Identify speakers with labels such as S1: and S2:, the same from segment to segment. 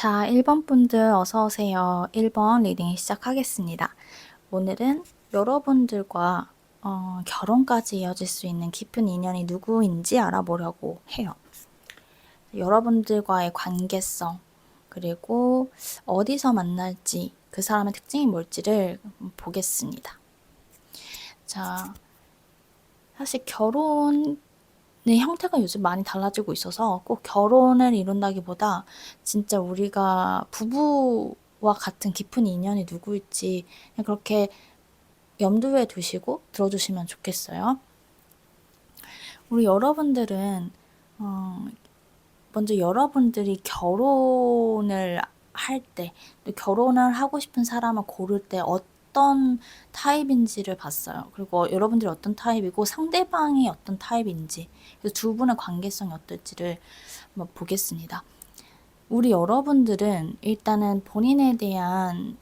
S1: 자, 1번 분들 어서 오세요. 1번 리딩 시작하겠습니다. 오늘은 여러분들과 결혼까지 이어질 수 있는 깊은 인연이 누구인지 알아보려고 해요. 여러분들과의 관계성, 그리고 어디서 만날지, 그 사람의 특징이 뭘지를 보겠습니다. 자, 사실 결혼의 형태가 요즘 많이 달라지고 있어서 꼭 결혼을 이룬다기보다 진짜 우리가 부부와 같은 깊은 인연이 누구일지 그냥 그렇게 염두에 두시고 들어주시면 좋겠어요. 우리 여러분들은 먼저 여러분들이 결혼을 할 때, 결혼을 하고 싶은 사람을 고를 때 어떤 타입인지를 봤어요. 그리고 여러분들이 어떤 타입이고 상대방이 어떤 타입인지, 그래서 두 분의 관계성이 어떨지를 한번 보겠습니다. 우리 여러분들은 일단은 본인에 대한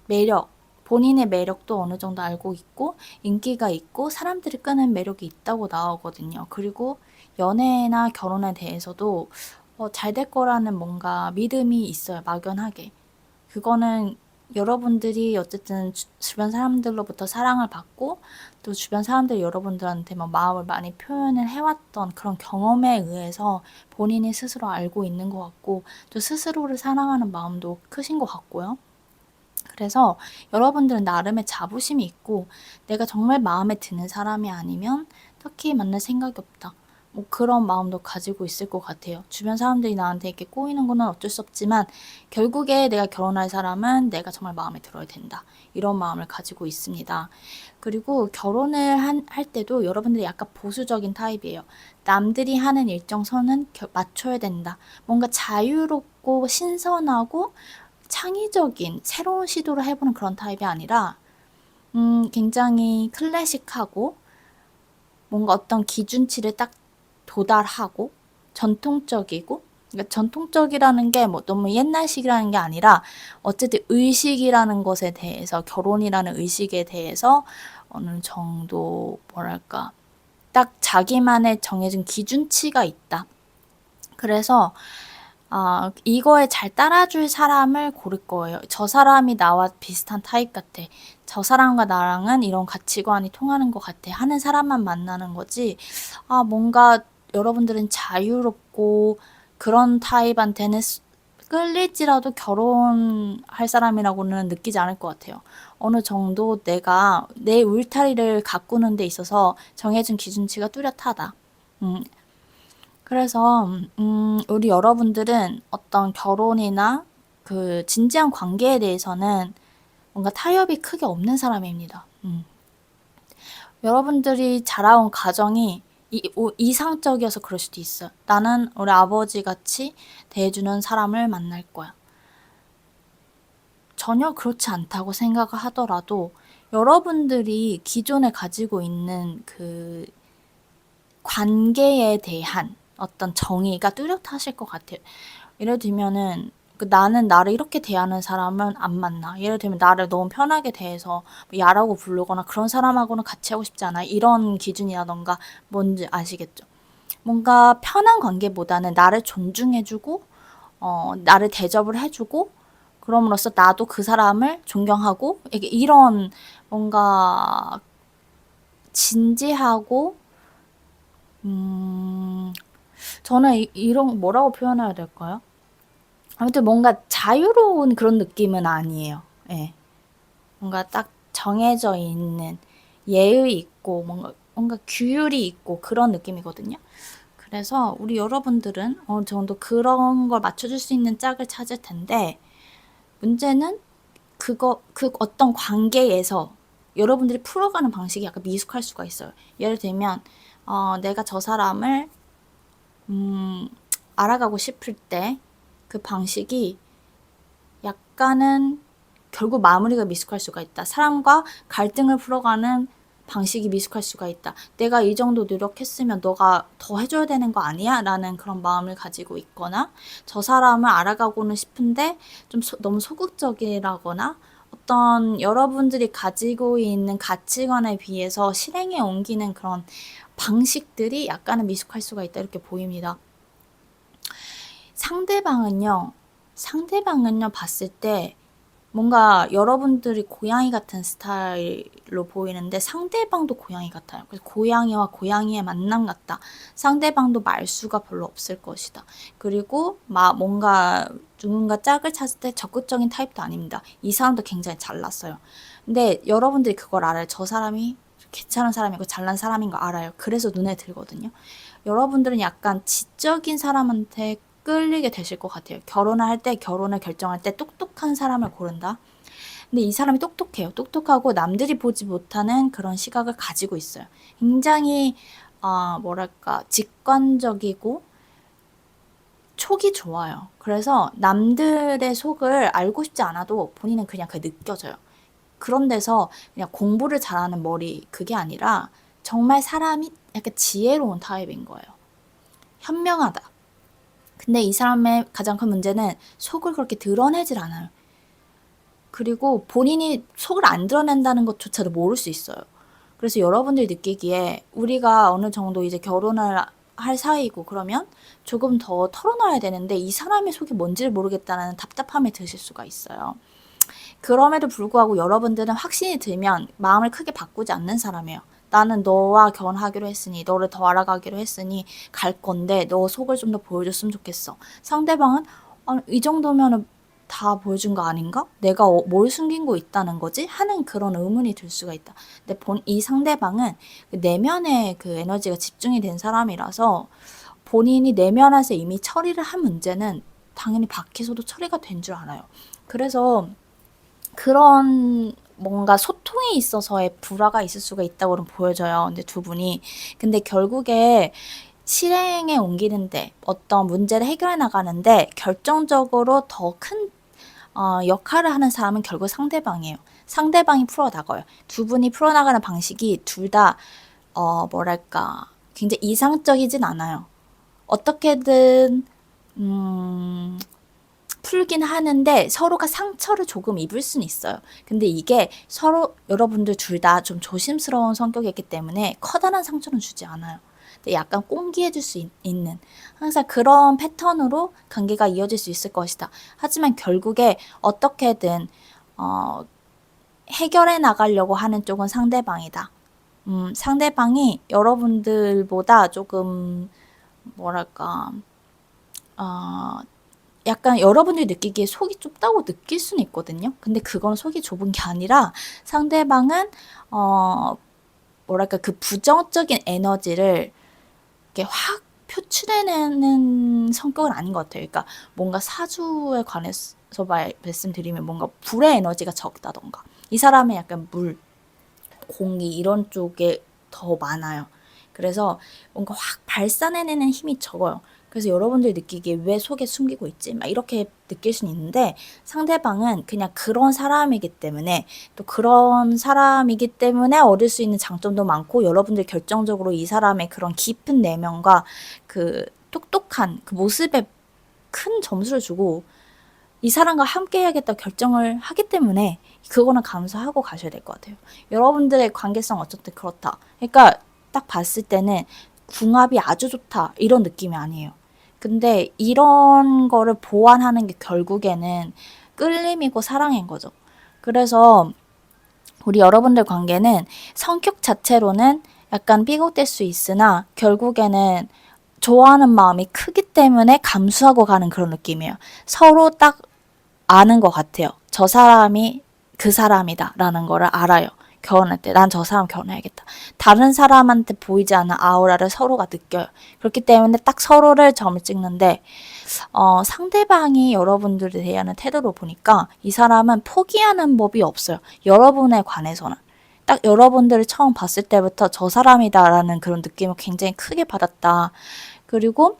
S1: 매력, 본인의 매력도 어느 정도 알고 있고 인기가 있고 사람들이 끄는 매력이 있다고 나오거든요. 그리고 연애나 결혼에 대해서도 잘 될 거라는 뭔가 믿음이 있어요. 막연하게. 그거는 여러분들이 어쨌든 주변 사람들로부터 사랑을 받고 또 주변 사람들이 여러분들한테 막 마음을 많이 표현을 해왔던 그런 경험에 의해서 본인이 스스로 알고 있는 것 같고 또 스스로를 사랑하는 마음도 크신 것 같고요. 그래서 여러분들은 나름의 자부심이 있고 내가 정말 마음에 드는 사람이 아니면 딱히 만날 생각이 없다. 뭐 그런 마음도 가지고 있을 것 같아요. 주변 사람들이 나한테 이렇게 꼬이는 거는 어쩔 수 없지만 결국에 내가 결혼할 사람은 내가 정말 마음에 들어야 된다. 이런 마음을 가지고 있습니다. 그리고 결혼을 할 때도 여러분들이 약간 보수적인 타입이에요. 남들이 하는 일정 선은 맞춰야 된다. 뭔가 자유롭고 신선하고 창의적인 새로운 시도를 해보는 그런 타입이 아니라 굉장히 클래식하고 뭔가 어떤 기준치를 딱 도달하고 전통적이고 그러니까 전통적이라는 게 뭐 너무 옛날식이라는 게 아니라 어쨌든 의식이라는 것에 대해서 결혼이라는 의식에 대해서 어느 정도 뭐랄까 딱 자기만의 정해진 기준치가 있다. 그래서 이거에 잘 따라줄 사람을 고를 거예요. 저 사람이 나와 비슷한 타입 같아. 저 사람과 나랑은 이런 가치관이 통하는 것 같아. 하는 사람만 만나는 거지. 뭔가 여러분들은 자유롭고 그런 타입한테는 끌릴지라도 결혼할 사람이라고는 느끼지 않을 것 같아요. 어느 정도 내가 내 울타리를 가꾸는 데 있어서 정해진 기준치가 뚜렷하다. 그래서 우리 여러분들은 어떤 결혼이나 그 진지한 관계에 대해서는 뭔가 타협이 크게 없는 사람입니다. 여러분들이 자라온 가정이 이상적이어서 그럴 수도 있어요. 나는 우리 아버지 같이 대해주는 사람을 만날 거야. 전혀 그렇지 않다고 생각을 하더라도 여러분들이 기존에 가지고 있는 그 관계에 대한 어떤 정의가 뚜렷하실 것 같아요. 예를 들면은 나는 나를 이렇게 대하는 사람은 안 만나. 예를 들면 나를 너무 편하게 대해서 뭐 야라고 부르거나 그런 사람하고는 같이 하고 싶지 않아. 이런 기준이라던가 뭔지 아시겠죠? 뭔가 편한 관계보다는 나를 존중해주고 나를 대접을 해주고 그럼으로써 나도 그 사람을 존경하고 이런 뭔가 진지하고 저는 이런 뭐라고 표현해야 될까요? 아무튼 뭔가 자유로운 그런 느낌은 아니에요. 예. 뭔가 딱 정해져 있는 예의 있고 뭔가 규율이 있고 그런 느낌이거든요. 그래서 우리 여러분들은 어느 정도 그런 걸 맞춰줄 수 있는 짝을 찾을 텐데 문제는 그 어떤 관계에서 여러분들이 풀어가는 방식이 약간 미숙할 수가 있어요. 예를 들면 내가 저 사람을 알아가고 싶을 때 그 방식이 약간은 결국 마무리가 미숙할 수가 있다. 사람과 갈등을 풀어가는 방식이 미숙할 수가 있다. 내가 이 정도 노력했으면 너가 더 해줘야 되는 거 아니야? 라는 그런 마음을 가지고 있거나 저 사람을 알아가고는 싶은데 좀 너무 소극적이라거나 어떤 여러분들이 가지고 있는 가치관에 비해서 실행에 옮기는 그런 방식들이 약간은 미숙할 수가 있다. 이렇게 보입니다. 상대방은요, 상대방은요, 봤을 때 뭔가 여러분들이 고양이 같은 스타일로 보이는데 상대방도 고양이 같아요. 그래서 고양이와 고양이의 만남 같다. 상대방도 말수가 별로 없을 것이다. 그리고 막 뭔가 누군가 짝을 찾을 때 적극적인 타입도 아닙니다. 이 사람도 굉장히 잘났어요. 근데 여러분들이 그걸 알아요. 저 사람이 괜찮은 사람이고 잘난 사람인 거 알아요. 그래서 눈에 들거든요. 여러분들은 약간 지적인 사람한테 끌리게 되실 것 같아요. 결혼을 할 때, 결혼을 결정할 때 똑똑한 사람을 고른다. 근데 이 사람이 똑똑해요. 똑똑하고 남들이 보지 못하는 그런 시각을 가지고 있어요. 굉장히 뭐랄까 직관적이고 촉이 좋아요. 그래서 남들의 속을 알고 싶지 않아도 본인은 그냥 그 느껴져요. 그런 데서 그냥 공부를 잘하는 머리 그게 아니라 정말 사람이 약간 지혜로운 타입인 거예요. 현명하다. 근데 이 사람의 가장 큰 문제는 속을 그렇게 드러내질 않아요. 그리고 본인이 속을 안 드러낸다는 것조차도 모를 수 있어요. 그래서 여러분들이 느끼기에 우리가 어느 정도 이제 결혼을 할 사이고 그러면 조금 더 털어놔야 되는데 이 사람의 속이 뭔지를 모르겠다는 답답함이 드실 수가 있어요. 그럼에도 불구하고 여러분들은 확신이 들면 마음을 크게 바꾸지 않는 사람이에요. 나는 너와 결혼하기로 했으니, 너를 더 알아가기로 했으니 갈 건데 너 속을 좀 더 보여줬으면 좋겠어. 상대방은 이 정도면은 다 보여준 거 아닌가? 내가 뭘 숨긴 거 있다는 거지? 하는 그런 의문이 들 수가 있다. 근데 이 상대방은 그 내면에 그 에너지가 집중이 된 사람이라서 본인이 내면에서 이미 처리를 한 문제는 당연히 밖에서도 처리가 된 줄 알아요. 그래서 그런 뭔가 소통에 있어서의 불화가 있을 수가 있다고는 보여져요. 근데 두 분이. 근데 결국에 실행에 옮기는데 어떤 문제를 해결해 나가는데 결정적으로 더 큰 역할을 하는 사람은 결국 상대방이에요. 상대방이 풀어나가요. 두 분이 풀어나가는 방식이 둘 다 뭐랄까 굉장히 이상적이진 않아요. 어떻게든 풀긴 하는데 서로가 상처를 조금 입을 수는 있어요. 근데 이게 서로 여러분들 둘 다 좀 조심스러운 성격이기 때문에 커다란 상처는 주지 않아요. 근데 약간 꽁기해줄 수 있는 항상 그런 패턴으로 관계가 이어질 수 있을 것이다. 하지만 결국에 어떻게든 해결해 나가려고 하는 쪽은 상대방이다. 상대방이 여러분들보다 조금 뭐랄까 약간 여러분들이 느끼기에 속이 좁다고 느낄 수는 있거든요. 근데 그건 속이 좁은 게 아니라 상대방은 뭐랄까 그 부정적인 에너지를 이렇게 확 표출해내는 성격은 아닌 것 같아요. 그러니까 뭔가 사주에 관해서 말씀드리면 뭔가 불의 에너지가 적다던가 이 사람은 약간 물, 공기 이런 쪽에 더 많아요. 그래서 뭔가 확 발산해내는 힘이 적어요. 그래서 여러분들이 느끼기에 왜 속에 숨기고 있지? 막 이렇게 느낄 수는 있는데 상대방은 그냥 그런 사람이기 때문에 또 그런 사람이기 때문에 얻을 수 있는 장점도 많고 여러분들 결정적으로 이 사람의 그런 깊은 내면과 그 똑똑한 그 모습에 큰 점수를 주고 이 사람과 함께 해야겠다 결정을 하기 때문에 그거는 감수하고 가셔야 될 것 같아요. 여러분들의 관계성 어쨌든 그렇다. 그러니까 딱 봤을 때는 궁합이 아주 좋다 이런 느낌이 아니에요. 근데 이런 거를 보완하는 게 결국에는 끌림이고 사랑인 거죠. 그래서 우리 여러분들 관계는 성격 자체로는 약간 삐걱될 수 있으나 결국에는 좋아하는 마음이 크기 때문에 감수하고 가는 그런 느낌이에요. 서로 딱 아는 것 같아요. 저 사람이 그 사람이다 라는 거를 알아요. 결혼할 때 난 저 사람 결혼해야겠다. 다른 사람한테 보이지 않는 아우라를 서로가 느껴요. 그렇기 때문에 딱 서로를 점을 찍는데 상대방이 여러분들에 대한 태도로 보니까 이 사람은 포기하는 법이 없어요. 여러분에 관해서는. 딱 여러분들을 처음 봤을 때부터 저 사람이다라는 그런 느낌을 굉장히 크게 받았다. 그리고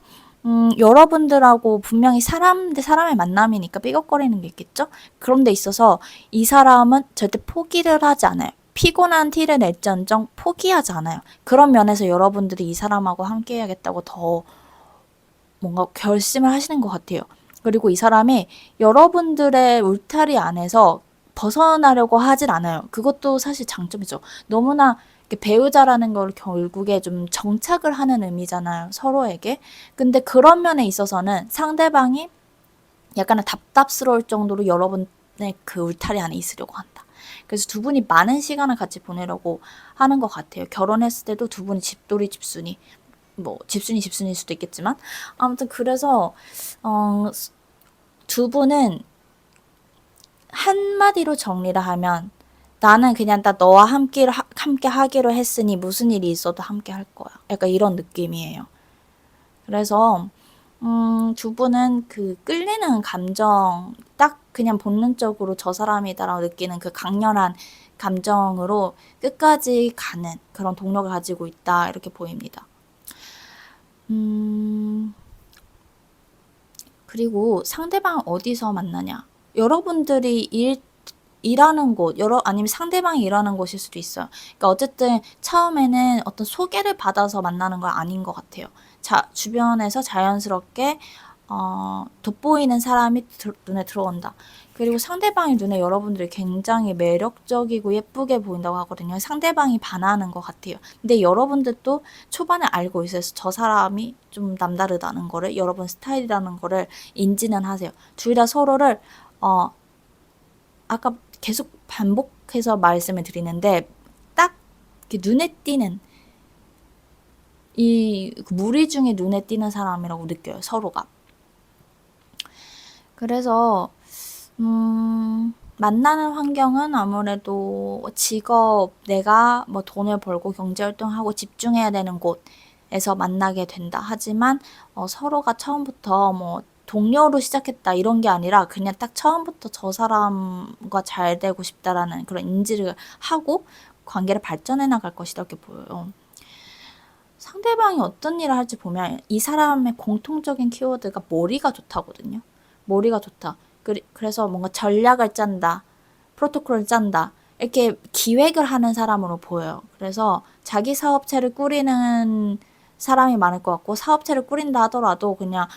S1: 여러분들하고 분명히 사람 대 사람의 만남이니까 삐걱거리는 게 있겠죠? 그런 데 있어서 이 사람은 절대 포기를 하지 않아요. 피곤한 티를 낼지언정 포기하지 않아요. 그런 면에서 여러분들이 이 사람하고 함께 해야겠다고 더 뭔가 결심을 하시는 것 같아요. 그리고 이 사람이 여러분들의 울타리 안에서 벗어나려고 하질 않아요. 그것도 사실 장점이죠. 너무나 배우자라는 걸 결국에 좀 정착을 하는 의미잖아요. 서로에게. 근데 그런 면에 있어서는 상대방이 약간은 답답스러울 정도로 여러분의 그 울타리 안에 있으려고 한다. 그래서 두 분이 많은 시간을 같이 보내려고 하는 것 같아요. 결혼했을 때도 두 분이 집돌이 집순이, 뭐 집순이 집순일 수도 있겠지만 아무튼 그래서 두 분은 한마디로 정리를 하면 나는 그냥 나 너와 함께 하기로 했으니 무슨 일이 있어도 함께 할 거야. 약간 이런 느낌이에요. 그래서 두 분은 그 끌리는 감정, 딱 그냥 본능적으로 저 사람이다라고 느끼는 그 강렬한 감정으로 끝까지 가는 그런 동력을 가지고 있다. 이렇게 보입니다. 그리고 상대방 어디서 만나냐? 여러분들이 일하는 곳, 아니면 상대방이 일하는 곳일 수도 있어요. 그러니까 어쨌든 처음에는 어떤 소개를 받아서 만나는 건 아닌 것 같아요. 주변에서 자연스럽게 돋보이는 사람이 눈에 들어온다. 그리고 상대방의 눈에 여러분들이 굉장히 매력적이고 예쁘게 보인다고 하거든요. 상대방이 반하는 것 같아요. 근데 여러분들도 초반에 알고 있어요. 저 사람이 좀 남다르다는 거를, 여러분 스타일이라는 거를 인지는 하세요. 둘 다 서로를 아까 계속 반복해서 말씀을 드리는데 딱 눈에 띄는 이 무리 중에 눈에 띄는 사람이라고 느껴요. 서로가. 그래서 만나는 환경은 아무래도 직업, 내가 뭐 돈을 벌고 경제활동하고 집중해야 되는 곳에서 만나게 된다. 하지만 서로가 처음부터 뭐 동료로 시작했다 이런 게 아니라 그냥 딱 처음부터 저 사람과 잘 되고 싶다라는 그런 인지를 하고 관계를 발전해 나갈 것이다 이렇게 보여요. 상대방이 어떤 일을 할지 보면 이 사람의 공통적인 키워드가 머리가 좋다거든요. 머리가 좋다. 그래서 뭔가 전략을 짠다. 프로토콜을 짠다. 이렇게 기획을 하는 사람으로 보여요. 그래서 자기 사업체를 꾸리는 사람이 많을 것 같고 사업체를 꾸린다 하더라도 그냥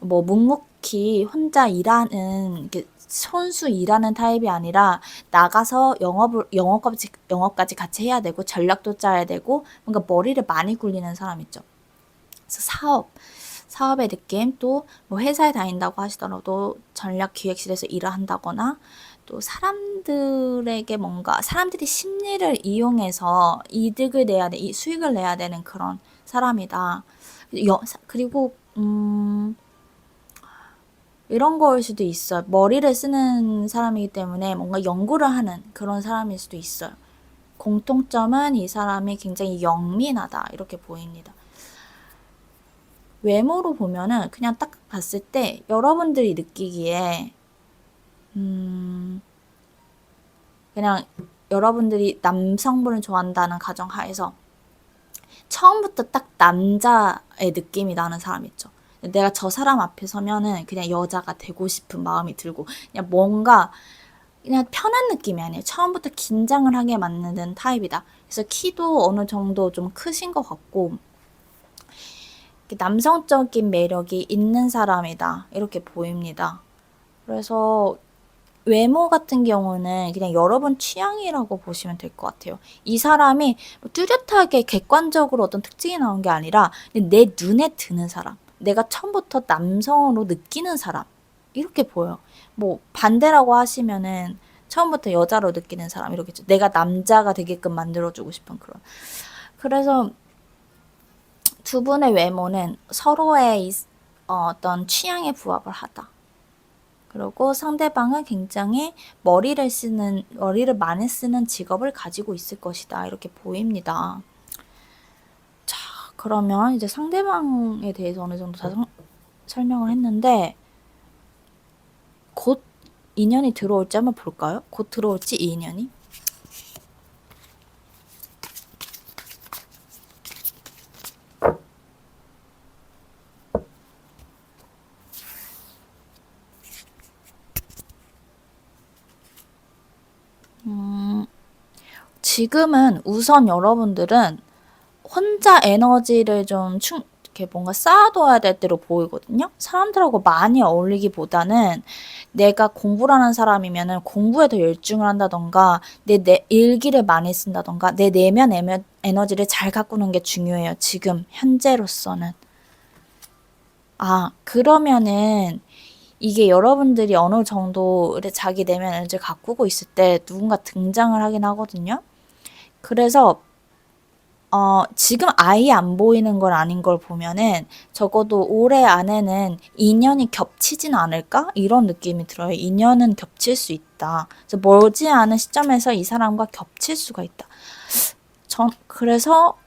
S1: 뭐 묵묵히 혼자 일하는 이렇게 손수 일하는 타입이 아니라 나가서 영업까지 같이 해야 되고 전략도 짜야 되고 뭔가 머리를 많이 굴리는 사람 있죠. 그래서 사업의 느낌, 또 뭐 회사에 다닌다고 하시더라도 전략 기획실에서 일을 한다거나 또 사람들에게 뭔가 사람들이 심리를 이용해서 이득을 내야 돼, 수익을 내야 되는 그런 사람이다. 그리고 이런 거일 수도 있어요. 머리를 쓰는 사람이기 때문에 뭔가 연구를 하는 그런 사람일 수도 있어요. 공통점은 이 사람이 굉장히 영민하다 이렇게 보입니다. 외모로 보면은 그냥 딱 봤을 때 여러분들이 느끼기에 그냥 여러분들이 남성분을 좋아한다는 가정하에서 처음부터 딱 남자의 느낌이 나는 사람 있죠. 내가 저 사람 앞에 서면은 그냥 여자가 되고 싶은 마음이 들고 그냥 뭔가 그냥 편한 느낌이 아니에요. 처음부터 긴장을 하게 만드는 타입이다. 그래서 키도 어느 정도 좀 크신 것 같고 남성적인 매력이 있는 사람이다. 이렇게 보입니다. 그래서 외모 같은 경우는 그냥 여러분 취향이라고 보시면 될 것 같아요. 이 사람이 뚜렷하게 객관적으로 어떤 특징이 나온 게 아니라 내 눈에 드는 사람. 내가 처음부터 남성으로 느끼는 사람. 이렇게 보여요. 뭐 반대라고 하시면은 처음부터 여자로 느끼는 사람 이렇겠죠. 내가 남자가 되게끔 만들어주고 싶은 그런. 그래서 두 분의 외모는 서로의 어떤 취향에 부합을 하다. 그리고 상대방은 굉장히 머리를 많이 쓰는 직업을 가지고 있을 것이다. 이렇게 보입니다. 자, 그러면 이제 상대방에 대해서 어느 정도 다 설명을 했는데, 곧 인연이 들어올지 한번 볼까요? 곧 들어올지 이 인연이? 지금은 우선 여러분들은 혼자 에너지를 좀 이렇게 뭔가 쌓아둬야 될 때로 보이거든요. 사람들하고 많이 어울리기보다는 내가 공부를 하는 사람이면은 공부에 더 열중을 한다던가 내 일기를 많이 쓴다던가 내 내면 에너지를 잘 가꾸는 게 중요해요. 지금 현재로서는. 그러면은 이게 여러분들이 어느 정도의 자기 내면 에너지를 가꾸고 있을 때 누군가 등장을 하긴 하거든요. 그래서 지금 아예 안 보이는 걸 아닌 걸 보면은 적어도 올해 안에는 인연이 겹치진 않을까? 이런 느낌이 들어요. 인연은 겹칠 수 있다. 그래서 멀지 않은 시점에서 이 사람과 겹칠 수가 있다. 그래서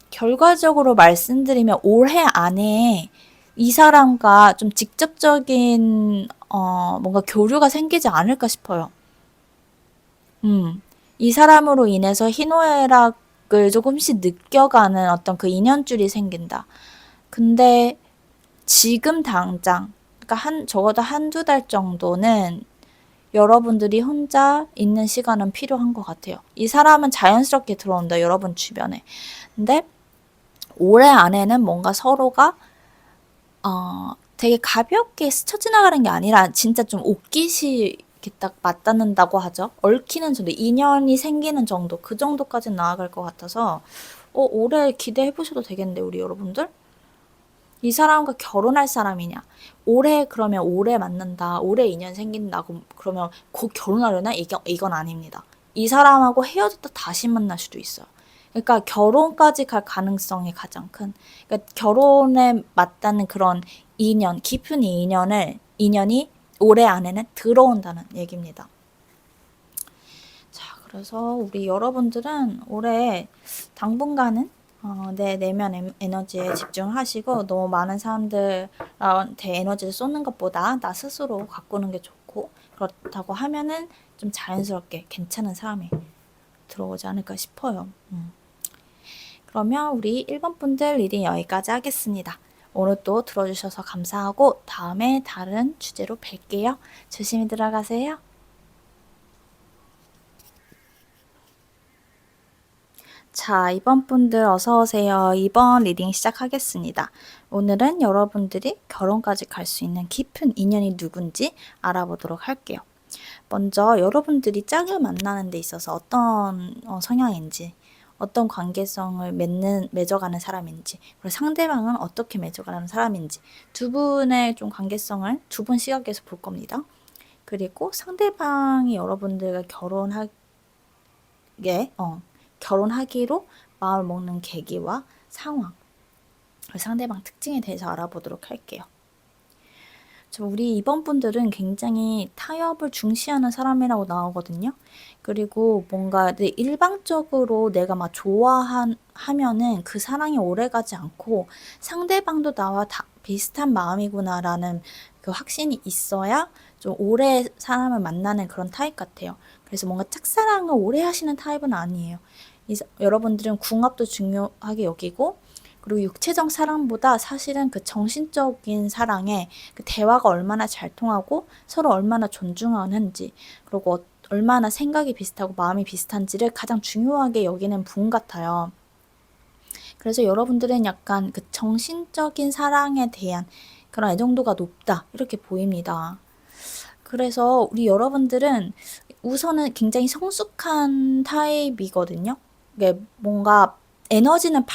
S1: 결과적으로 말씀드리면 올해 안에 이 사람과 좀 직접적인 뭔가 교류가 생기지 않을까 싶어요. 이 사람으로 인해서 희노애락을 조금씩 느껴가는 어떤 그 인연줄이 생긴다. 근데 지금 당장, 그러니까 적어도 한두 달 정도는 여러분들이 혼자 있는 시간은 필요한 것 같아요. 이 사람은 자연스럽게 들어온다, 여러분 주변에. 근데 올해 안에는 뭔가 서로가 되게 가볍게 스쳐 지나가는 게 아니라 진짜 좀 옷깃이 이렇게 딱 맞닿는다고 하죠. 얽히는 정도, 인연이 생기는 정도, 그 정도까지 나아갈 것 같아서 올해 기대해 보셔도 되겠는데, 우리 여러분들? 이 사람과 결혼할 사람이냐? 그러면 올해 만난다, 올해 인연 생긴다고 그러면 곧 결혼하려나? 이건 아닙니다. 이 사람하고 헤어졌다 다시 만날 수도 있어요. 그러니까 결혼까지 갈 가능성이 가장 큰. 그러니까 결혼에 맞닿는 그런 인연, 깊은 인연이 올해 안에는 들어온다는 얘기입니다. 자, 그래서 우리 여러분들은 올해 당분간은 내 내면 에너지에 집중하시고 너무 많은 사람들한테 에너지를 쏟는 것보다 나 스스로 가꾸는 게 좋고, 그렇다고 하면은 좀 자연스럽게 괜찮은 사람이 들어오지 않을까 싶어요. 그러면 우리 1번 분들 리딩 여기까지 하겠습니다. 오늘 또 들어주셔서 감사하고 다음에 다른 주제로 뵐게요. 조심히 들어가세요. 자, 2번 분들 어서오세요. 2번 리딩 시작하겠습니다. 오늘은 여러분들이 결혼까지 갈 수 있는 깊은 인연이 누군지 알아보도록 할게요. 먼저 여러분들이 짝을 만나는 데 있어서 어떤 성향인지, 어떤 관계성을 맺어가는 사람인지, 그리고 상대방은 어떻게 맺어가는 사람인지, 두 분의 좀 관계성을 두 분 시각에서 볼 겁니다. 그리고 상대방이 여러분들과 결혼하기로 마음을 먹는 계기와 상황, 상대방 특징에 대해서 알아보도록 할게요. 우리 이번 분들은 굉장히 타협을 중시하는 사람이라고 나오거든요. 그리고 뭔가 일방적으로 내가 막 좋아하면은 그 사랑이 오래가지 않고 상대방도 나와 비슷한 마음이구나라는 그 확신이 있어야 좀 오래 사람을 만나는 그런 타입 같아요. 그래서 뭔가 짝사랑을 오래 하시는 타입은 아니에요. 여러분들은 궁합도 중요하게 여기고, 그리고 육체적 사랑보다 사실은 그 정신적인 사랑에 그 대화가 얼마나 잘 통하고 서로 얼마나 존중하는지, 그리고 얼마나 생각이 비슷하고 마음이 비슷한지를 가장 중요하게 여기는 분 같아요. 그래서 여러분들은 약간 그 정신적인 사랑에 대한 그런 애정도가 높다, 이렇게 보입니다. 그래서 우리 여러분들은 우선은 굉장히 성숙한 타입이거든요. 이게 뭔가 에너지는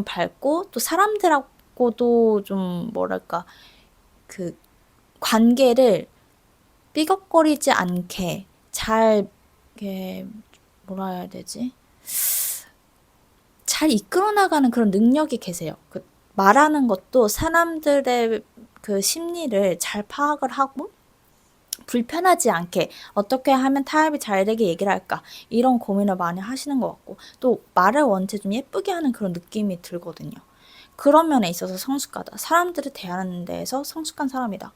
S1: 밝고 또 사람들하고도 좀 뭐랄까 그 관계를 삐걱거리지 않게 잘 뭐라 해야 되지? 잘 이끌어 나가는 그런 능력이 계세요. 말하는 것도 사람들의 그 심리를 잘 파악을 하고 불편하지 않게 어떻게 하면 타협이 잘 되게 얘기를 할까, 이런 고민을 많이 하시는 것 같고, 또 말을 원체 좀 예쁘게 하는 그런 느낌이 들거든요. 그런 면에 있어서 성숙하다. 사람들을 대하는 데에서 성숙한 사람이다.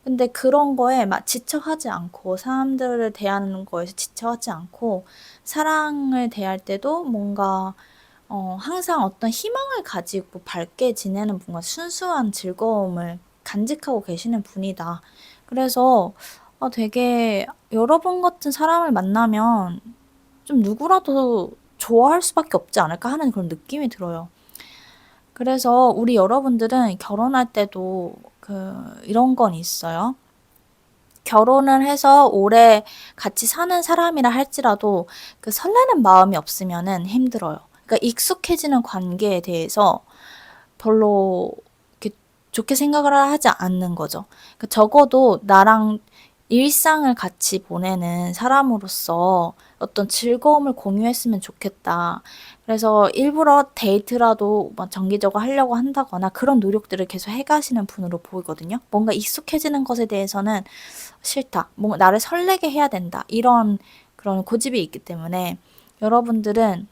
S1: 근데 그런 거에 막 지쳐하지 않고, 사람들을 대하는 거에서 지쳐하지 않고, 사랑을 대할 때도 뭔가 항상 어떤 희망을 가지고 밝게 지내는 분과 순수한 즐거움을 간직하고 계시는 분이다. 그래서 되게 여러분 같은 사람을 만나면 좀 누구라도 좋아할 수밖에 없지 않을까 하는 그런 느낌이 들어요. 그래서 우리 여러분들은 결혼할 때도 이런 건 있어요. 결혼을 해서 오래 같이 사는 사람이라 할지라도 그 설레는 마음이 없으면은 힘들어요. 그러니까 익숙해지는 관계에 대해서 별로 이렇게 좋게 생각을 하지 않는 거죠. 그러니까 적어도 나랑 일상을 같이 보내는 사람으로서 어떤 즐거움을 공유했으면 좋겠다. 그래서 일부러 데이트라도 막 정기적으로 하려고 한다거나 그런 노력들을 계속 해가시는 분으로 보이거든요. 뭔가 익숙해지는 것에 대해서는 싫다. 뭔가 나를 설레게 해야 된다. 이런 그런 고집이 있기 때문에 여러분들은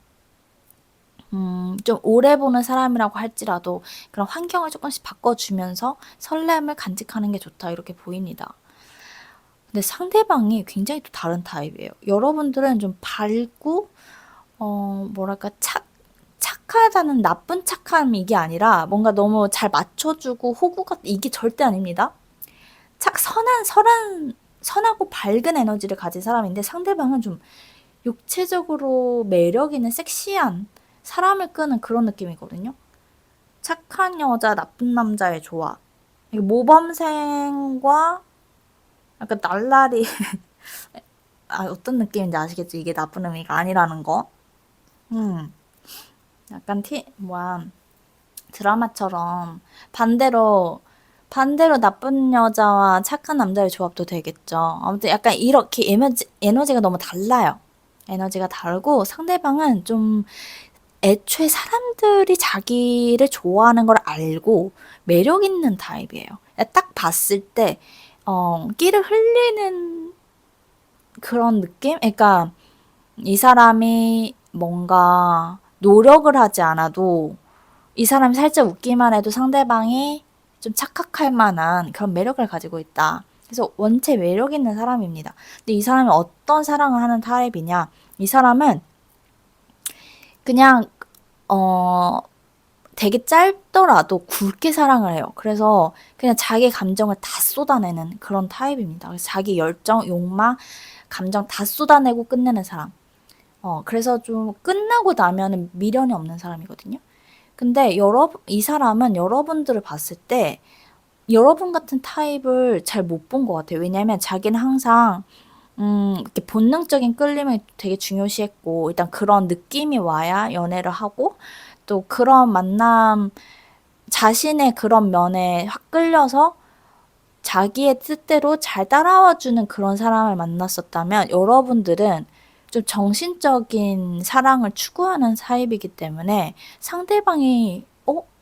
S1: 좀 오래 보는 사람이라고 할지라도 그런 환경을 조금씩 바꿔주면서 설렘을 간직하는 게 좋다. 이렇게 보입니다. 근데 상대방이 굉장히 또 다른 타입이에요. 여러분들은 좀 밝고, 뭐랄까, 착하다는 나쁜 착함 이게 아니라 뭔가 너무 잘 맞춰주고 호구가, 이게 절대 아닙니다. 선하고 밝은 에너지를 가진 사람인데 상대방은 좀 육체적으로 매력 있는 섹시한 사람을 끄는 그런 느낌이거든요. 착한 여자, 나쁜 남자의 조합. 이게 모범생과 약간 날라리 어떤 느낌인지 아시겠죠? 이게 나쁜 의미가 아니라는 거. 음, 약간 드라마처럼 반대로 나쁜 여자와 착한 남자의 조합도 되겠죠. 아무튼 약간 이렇게 에너지가 너무 달라요. 에너지가 다르고 상대방은 좀 애초에 사람들이 자기를 좋아하는 걸 알고 매력 있는 타입이에요. 딱 봤을 때, 끼를 흘리는 그런 느낌? 그러니까 이 사람이 뭔가 노력을 하지 않아도 이 사람이 살짝 웃기만 해도 상대방이 좀 착각할 만한 그런 매력을 가지고 있다. 그래서 원체 매력 있는 사람입니다. 근데 이 사람이 어떤 사랑을 하는 타입이냐? 이 사람은 그냥 되게 짧더라도 굵게 사랑을 해요. 그래서 그냥 자기 감정을 다 쏟아내는 그런 타입입니다. 그래서 자기 열정, 욕망, 감정 다 쏟아내고 끝내는 사람. 그래서 좀 끝나고 나면은 미련이 없는 사람이거든요. 근데 이 사람은 여러분들을 봤을 때 여러분 같은 타입을 잘 못 본 것 같아요. 왜냐면 자기는 항상 이렇게 본능적인 끌림을 되게 중요시했고, 일단 그런 느낌이 와야 연애를 하고, 또 그런 만남, 자신의 그런 면에 확 끌려서 자기의 뜻대로 잘 따라와주는 그런 사람을 만났었다면, 여러분들은 좀 정신적인 사랑을 추구하는 타입이기 때문에 상대방이,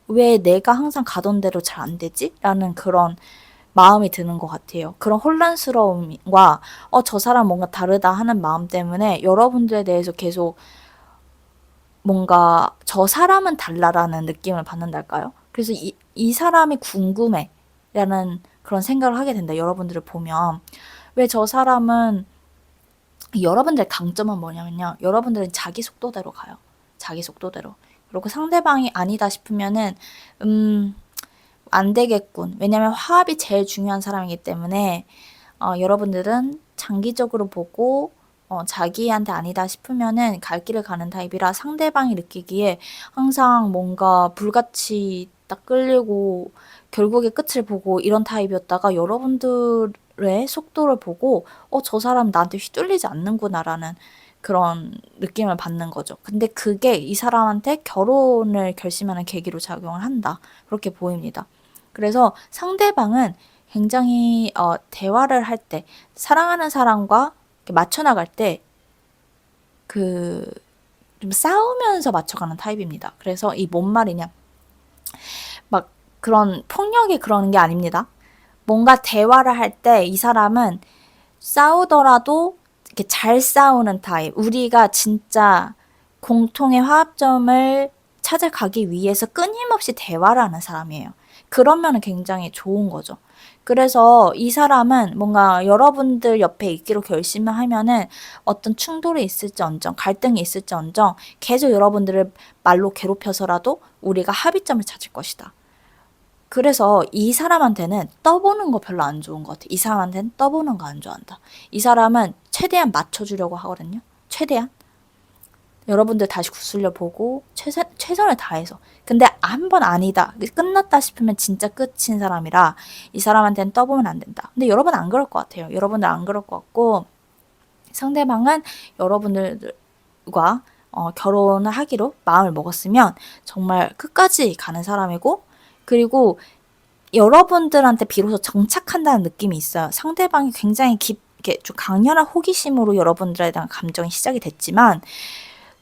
S1: 왜 내가 항상 가던 대로 잘 안 되지? 라는 그런 마음이 드는 것 같아요. 그런 혼란스러움과 저 사람 뭔가 다르다 하는 마음 때문에 여러분들에 대해서 계속 뭔가 저 사람은 달라라는 느낌을 받는달까요? 그래서 이 사람이 궁금해 라는 그런 생각을 하게 된다. 여러분들을 보면. 왜 저 사람은 여러분들의 강점은 뭐냐면요. 여러분들은 자기 속도대로 가요. 자기 속도대로. 그리고 상대방이 아니다 싶으면은 안 되겠군. 왜냐면 화합이 제일 중요한 사람이기 때문에 여러분들은 장기적으로 보고 자기한테 아니다 싶으면은 갈 길을 가는 타입이라 상대방이 느끼기에 항상 뭔가 불같이 딱 끌리고 결국에 끝을 보고 이런 타입이었다가 여러분들의 속도를 보고 저 사람 나한테 휘둘리지 않는구나라는 그런 느낌을 받는 거죠. 근데 그게 이 사람한테 결혼을 결심하는 계기로 작용을 한다. 그렇게 보입니다. 그래서 상대방은 굉장히 대화를 할 때 사랑하는 사람과 맞춰 나갈 때 좀 싸우면서 맞춰가는 타입입니다. 그래서 이 뭔 말이냐? 막 그런 폭력이 그러는 게 아닙니다. 뭔가 대화를 할 때 이 사람은 싸우더라도 이렇게 잘 싸우는 타입. 우리가 진짜 공통의 화합점을 찾아가기 위해서 끊임없이 대화를 하는 사람이에요. 그러면 굉장히 좋은 거죠. 그래서 이 사람은 뭔가 여러분들 옆에 있기로 결심을 하면은 어떤 충돌이 있을지언정, 갈등이 있을지언정 계속 여러분들을 말로 괴롭혀서라도 우리가 합의점을 찾을 것이다. 그래서 이 사람한테는 떠보는 거 별로 안 좋은 것 같아. 이 사람한테는 떠보는 거 안 좋아한다. 이 사람은 최대한 맞춰주려고 하거든요. 최대한. 여러분들 다시 구슬려 보고 최선을 다해서. 근데 한 번 아니다. 끝났다 싶으면 진짜 끝인 사람이라 이 사람한테는 떠보면 안 된다. 근데 여러분 안 그럴 것 같아요. 여러분들 안 그럴 것 같고 상대방은 여러분들과 결혼을 하기로 마음을 먹었으면 정말 끝까지 가는 사람이고 그리고 여러분들한테 비로소 정착한다는 느낌이 있어요. 상대방이 굉장히 깊게 좀 강렬한 호기심으로 여러분들에 대한 감정이 시작이 됐지만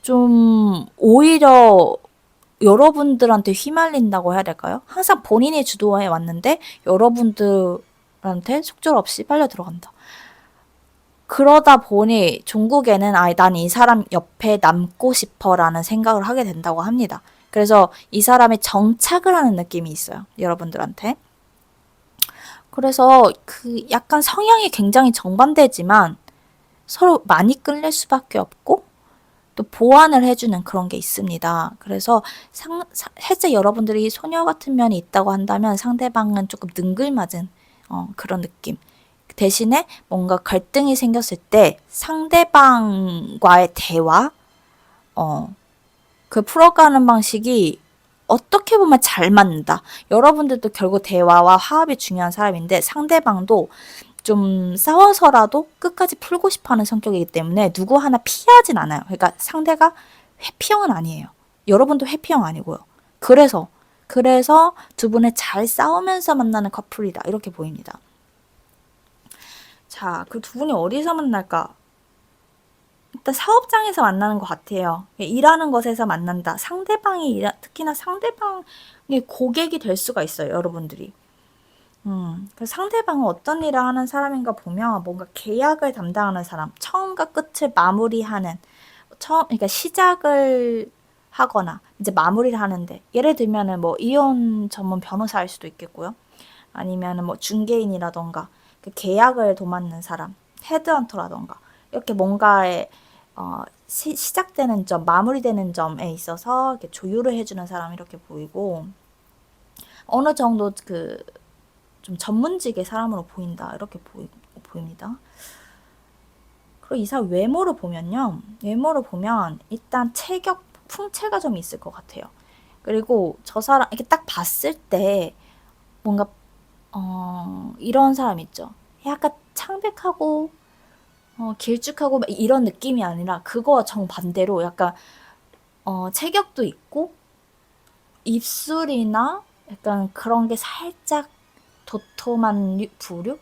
S1: 좀 오히려 여러분들한테 휘말린다고 해야 될까요? 항상 본인이 주도해 왔는데 여러분들한테 속절없이 빨려 들어간다. 그러다 보니 종국에는 난 이 사람 옆에 남고 싶어라는 생각을 하게 된다고 합니다. 그래서 이 사람이 정착을 하는 느낌이 있어요. 여러분들한테. 그래서 그 약간 성향이 굉장히 정반대지만 서로 많이 끌릴 수밖에 없고 또 보완을 해주는 그런 게 있습니다. 그래서 실제 여러분들이 소녀 같은 면이 있다고 한다면 상대방은 조금 능글맞은 그런 느낌. 대신에 뭔가 갈등이 생겼을 때 상대방과의 대화, 그 풀어가는 방식이 어떻게 보면 잘 맞는다. 여러분들도 결국 대화와 화합이 중요한 사람인데 상대방도 좀 싸워서라도 끝까지 풀고 싶어하는 성격이기 때문에 누구 하나 피하진 않아요. 그러니까 상대가 회피형은 아니에요. 여러분도 회피형 아니고요. 그래서 두 분이 잘 싸우면서 만나는 커플이다. 이렇게 보입니다. 자, 그 두 분이 어디서 만날까? 일단 사업장에서 만나는 것 같아요. 일하는 것에서 만난다. 특히나 상대방이 고객이 될 수가 있어요. 여러분들이. 그 상대방은 어떤 일을 하는 사람인가 보면 뭔가 계약을 담당하는 사람, 처음과 끝을 마무리하는, 그러니까 시작을 하거나 이제 마무리를 하는데, 예를 들면은 뭐 이혼 전문 변호사일 수도 있겠고요. 아니면은 뭐 중개인이라던가, 그 계약을 도맡는 사람, 헤드헌터라던가, 이렇게 뭔가에 시작되는 점, 마무리되는 점에 있어서 이렇게 조율을 해주는 사람 이렇게 보이고, 어느 정도 좀 전문직의 사람으로 보인다. 이렇게 보입니다. 그리고 이 사람 외모를 보면요. 외모를 보면 일단 풍채가 좀 있을 것 같아요. 그리고 저 사람 이렇게 딱 봤을 때 뭔가 이런 사람 있죠. 약간 창백하고 길쭉하고 이런 느낌이 아니라 그거와 정반대로 약간 체격도 있고 입술이나 약간 그런 게 살짝 도톰한 부류?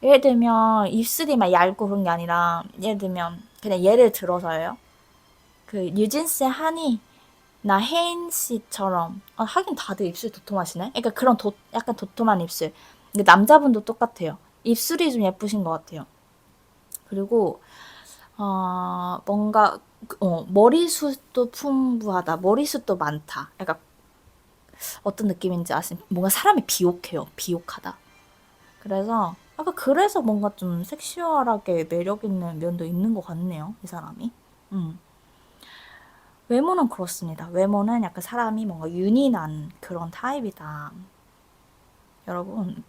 S1: 예를 들면 입술이 막 얇고 그런 게 아니라 예를 들면 그냥 예를 들어서요. 그 뉴진스의 한이나 혜인 씨처럼 하긴 다들 입술 도톰하시네. 그러니까 그런 약간 도톰한 입술. 남자분도 똑같아요. 입술이 좀 예쁘신 것 같아요. 그리고 뭔가 머리숱도 풍부하다. 머리숱도 많다. 약간 어떤 느낌인지 아시죠? 뭔가 사람이 비옥해요. 비옥하다. 그래서 그래서 뭔가 좀 섹슈얼하게 매력 있는 면도 있는 것 같네요. 이 사람이. 외모는 그렇습니다. 외모는 약간 사람이 뭔가 윤이 난 그런 타입이다. 여러분,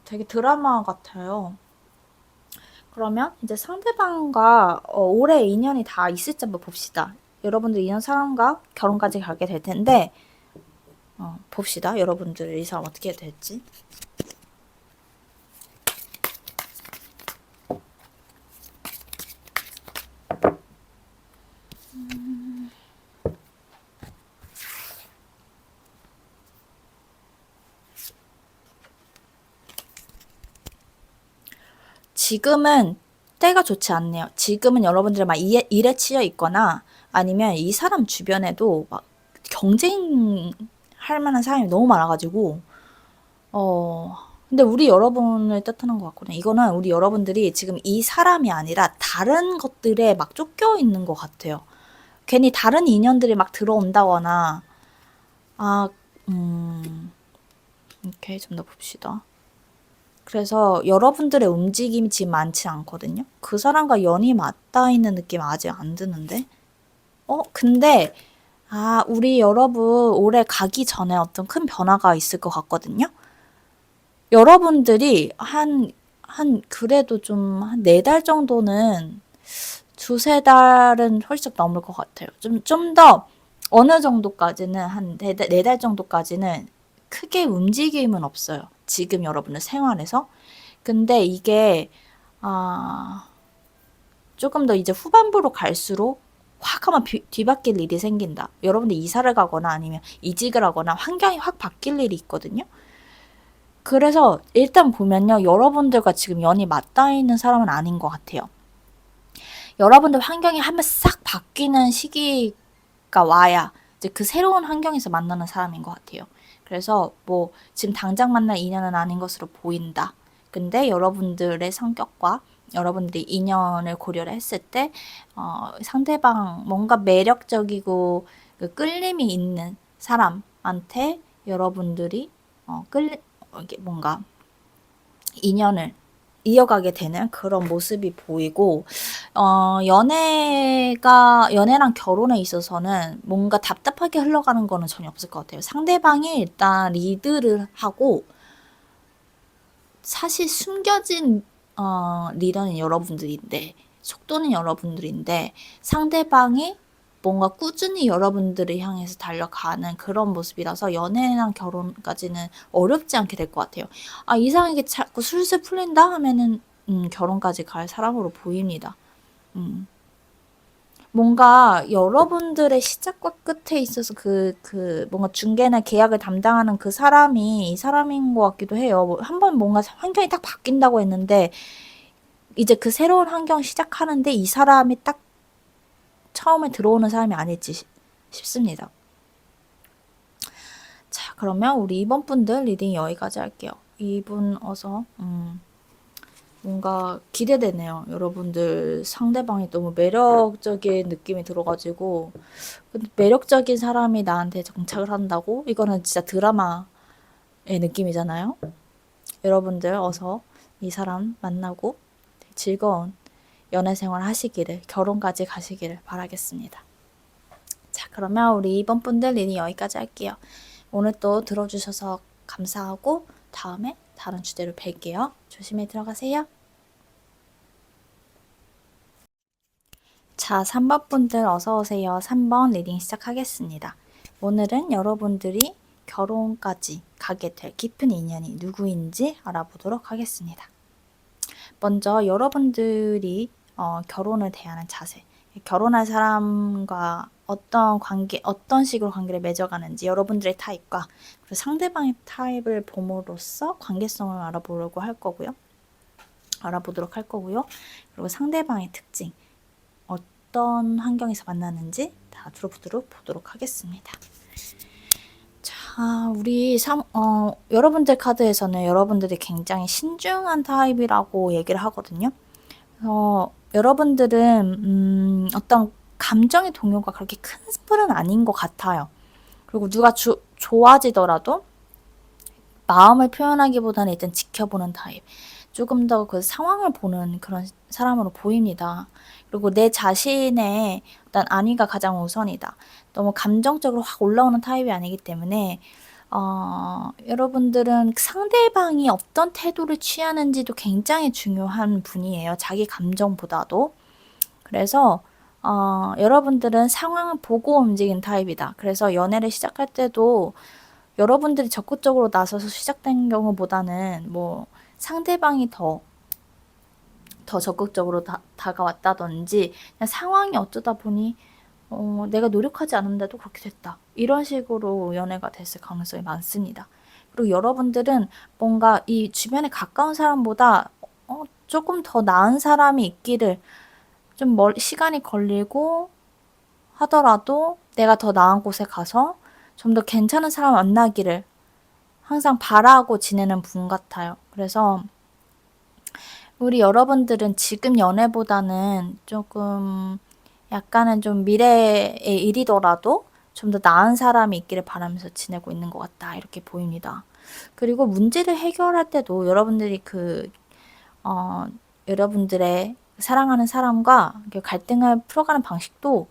S1: 되게 드라마 같아요. 그러면 이제 상대방과 오래 인연이 다 있을지 한번 봅시다. 여러분들 이런 사람과 결혼까지 가게 될 텐데 봅시다. 여러분들 이 사람 어떻게 될지. 지금은 때가 좋지 않네요. 지금은 여러분들 막 일에 치여 있거나 아니면 이 사람 주변에도 막 경쟁할 만한 사람이 너무 많아가지고 근데 우리 여러분을 뜻하는 것 같거든요. 이거는 우리 여러분들이 지금 이 사람이 아니라 다른 것들에 막 쫓겨 있는 것 같아요. 괜히 다른 인연들이 막 들어온다거나 이렇게 좀 더 봅시다. 그래서 여러분들의 움직임이 지금 많지 않거든요. 그 사람과 연이 맞닿아 있는 느낌 아직 안 드는데? 근데 우리 여러분 올해 가기 전에 어떤 큰 변화가 있을 것 같거든요. 여러분들이 그래도 좀 한 4달 정도는 2-3달은 훌쩍 넘을 것 같아요. 좀 더 어느 정도까지는 한 4달 정도까지는 크게 움직임은 없어요. 지금 여러분의 생활에서. 근데 이게 조금 더 이제 후반부로 갈수록 확 하면 뒤바뀔 일이 생긴다. 여러분들 이사를 가거나 아니면 이직을 하거나 환경이 확 바뀔 일이 있거든요. 그래서 일단 보면요. 여러분들과 지금 연이 맞닿아 있는 사람은 아닌 것 같아요. 여러분들 환경이 한번 싹 바뀌는 시기가 와야 이제 그 새로운 환경에서 만나는 사람인 것 같아요. 그래서 뭐 지금 당장 만날 인연은 아닌 것으로 보인다. 근데 여러분들의 성격과 여러분들이 인연을 고려를 했을 때 상대방 뭔가 매력적이고 그 끌림이 있는 사람한테 여러분들이 이게 뭔가 인연을 이어가게 되는 그런 모습이 보이고, 연애랑 결혼에 있어서는 뭔가 답답하게 흘러가는 거는 전혀 없을 것 같아요. 상대방이 일단 리드를 하고, 사실 숨겨진, 리더는 여러분들인데, 속도는 여러분들인데, 상대방이 뭔가 꾸준히 여러분들을 향해서 달려가는 그런 모습이라서 연애랑 결혼까지는 어렵지 않게 될 것 같아요. 아, 이상하게 자꾸 술술 풀린다 하면은, 결혼까지 갈 사람으로 보입니다. 뭔가 여러분들의 시작과 끝에 있어서 뭔가 중개나 계약을 담당하는 그 사람이 이 사람인 것 같기도 해요. 뭐 한번 뭔가 환경이 딱 바뀐다고 했는데, 이제 그 새로운 환경 시작하는데 이 사람이 딱 처음에 들어오는 사람이 아닐지 싶습니다. 자, 그러면 우리 2번 분들 리딩 여기까지 할게요. 2분 어서, 뭔가 기대되네요. 여러분들 상대방이 너무 매력적인 느낌이 들어가지고, 근데 매력적인 사람이 나한테 정착을 한다고? 이거는 진짜 드라마의 느낌이잖아요. 여러분들 어서 이 사람 만나고 즐거운 연애 생활 하시기를, 결혼까지 가시기를 바라겠습니다. 자, 그러면 우리 2번 분들 리딩 여기까지 할게요. 오늘 또 들어주셔서 감사하고 다음에 다른 주제로 뵐게요. 조심히 들어가세요. 자, 3번 분들 어서오세요. 3번 리딩 시작하겠습니다. 오늘은 여러분들이 결혼까지 가게 될 깊은 인연이 누구인지 알아보도록 하겠습니다. 먼저 여러분들이 결혼을 대하는 자세, 결혼할 사람과 어떤 식으로 관계를 맺어가는지 여러분들의 타입과 그리고 상대방의 타입을 봄으로써 관계성을 알아보도록 할 거고요. 그리고 상대방의 특징, 어떤 환경에서 만나는지 다 두루두루 보도록 하겠습니다. 자, 여러분들 카드에서는 여러분들이 굉장히 신중한 타입이라고 얘기를 하거든요. 여러분들은 어떤 감정의 동요가 그렇게 큰 스프는 아닌 것 같아요. 그리고 누가 좋아지더라도 마음을 표현하기보다는 일단 지켜보는 타입. 조금 더 그 상황을 보는 그런 사람으로 보입니다. 그리고 내 자신의 어떤 안위가 가장 우선이다. 너무 감정적으로 확 올라오는 타입이 아니기 때문에 여러분들은 상대방이 어떤 태도를 취하는지도 굉장히 중요한 분이에요. 자기 감정보다도. 그래서 여러분들은 상황을 보고 움직이는 타입이다. 그래서 연애를 시작할 때도 여러분들이 적극적으로 나서서 시작된 경우보다는 뭐 상대방이 더 적극적으로 다가왔다든지 그냥 상황이 어쩌다 보니 내가 노력하지 않은데도 그렇게 됐다. 이런 식으로 연애가 됐을 가능성이 많습니다. 그리고 여러분들은 뭔가 이 주변에 가까운 사람보다 조금 더 나은 사람이 있기를 좀 시간이 걸리고 하더라도 내가 더 나은 곳에 가서 좀 더 괜찮은 사람 만나기를 항상 바라고 지내는 분 같아요. 그래서 우리 여러분들은 지금 연애보다는 조금 약간은 좀 미래의 일이더라도 좀 더 나은 사람이 있기를 바라면서 지내고 있는 것 같다. 이렇게 보입니다. 그리고 문제를 해결할 때도 여러분들이 여러분들의 사랑하는 사람과 갈등을 풀어가는 방식도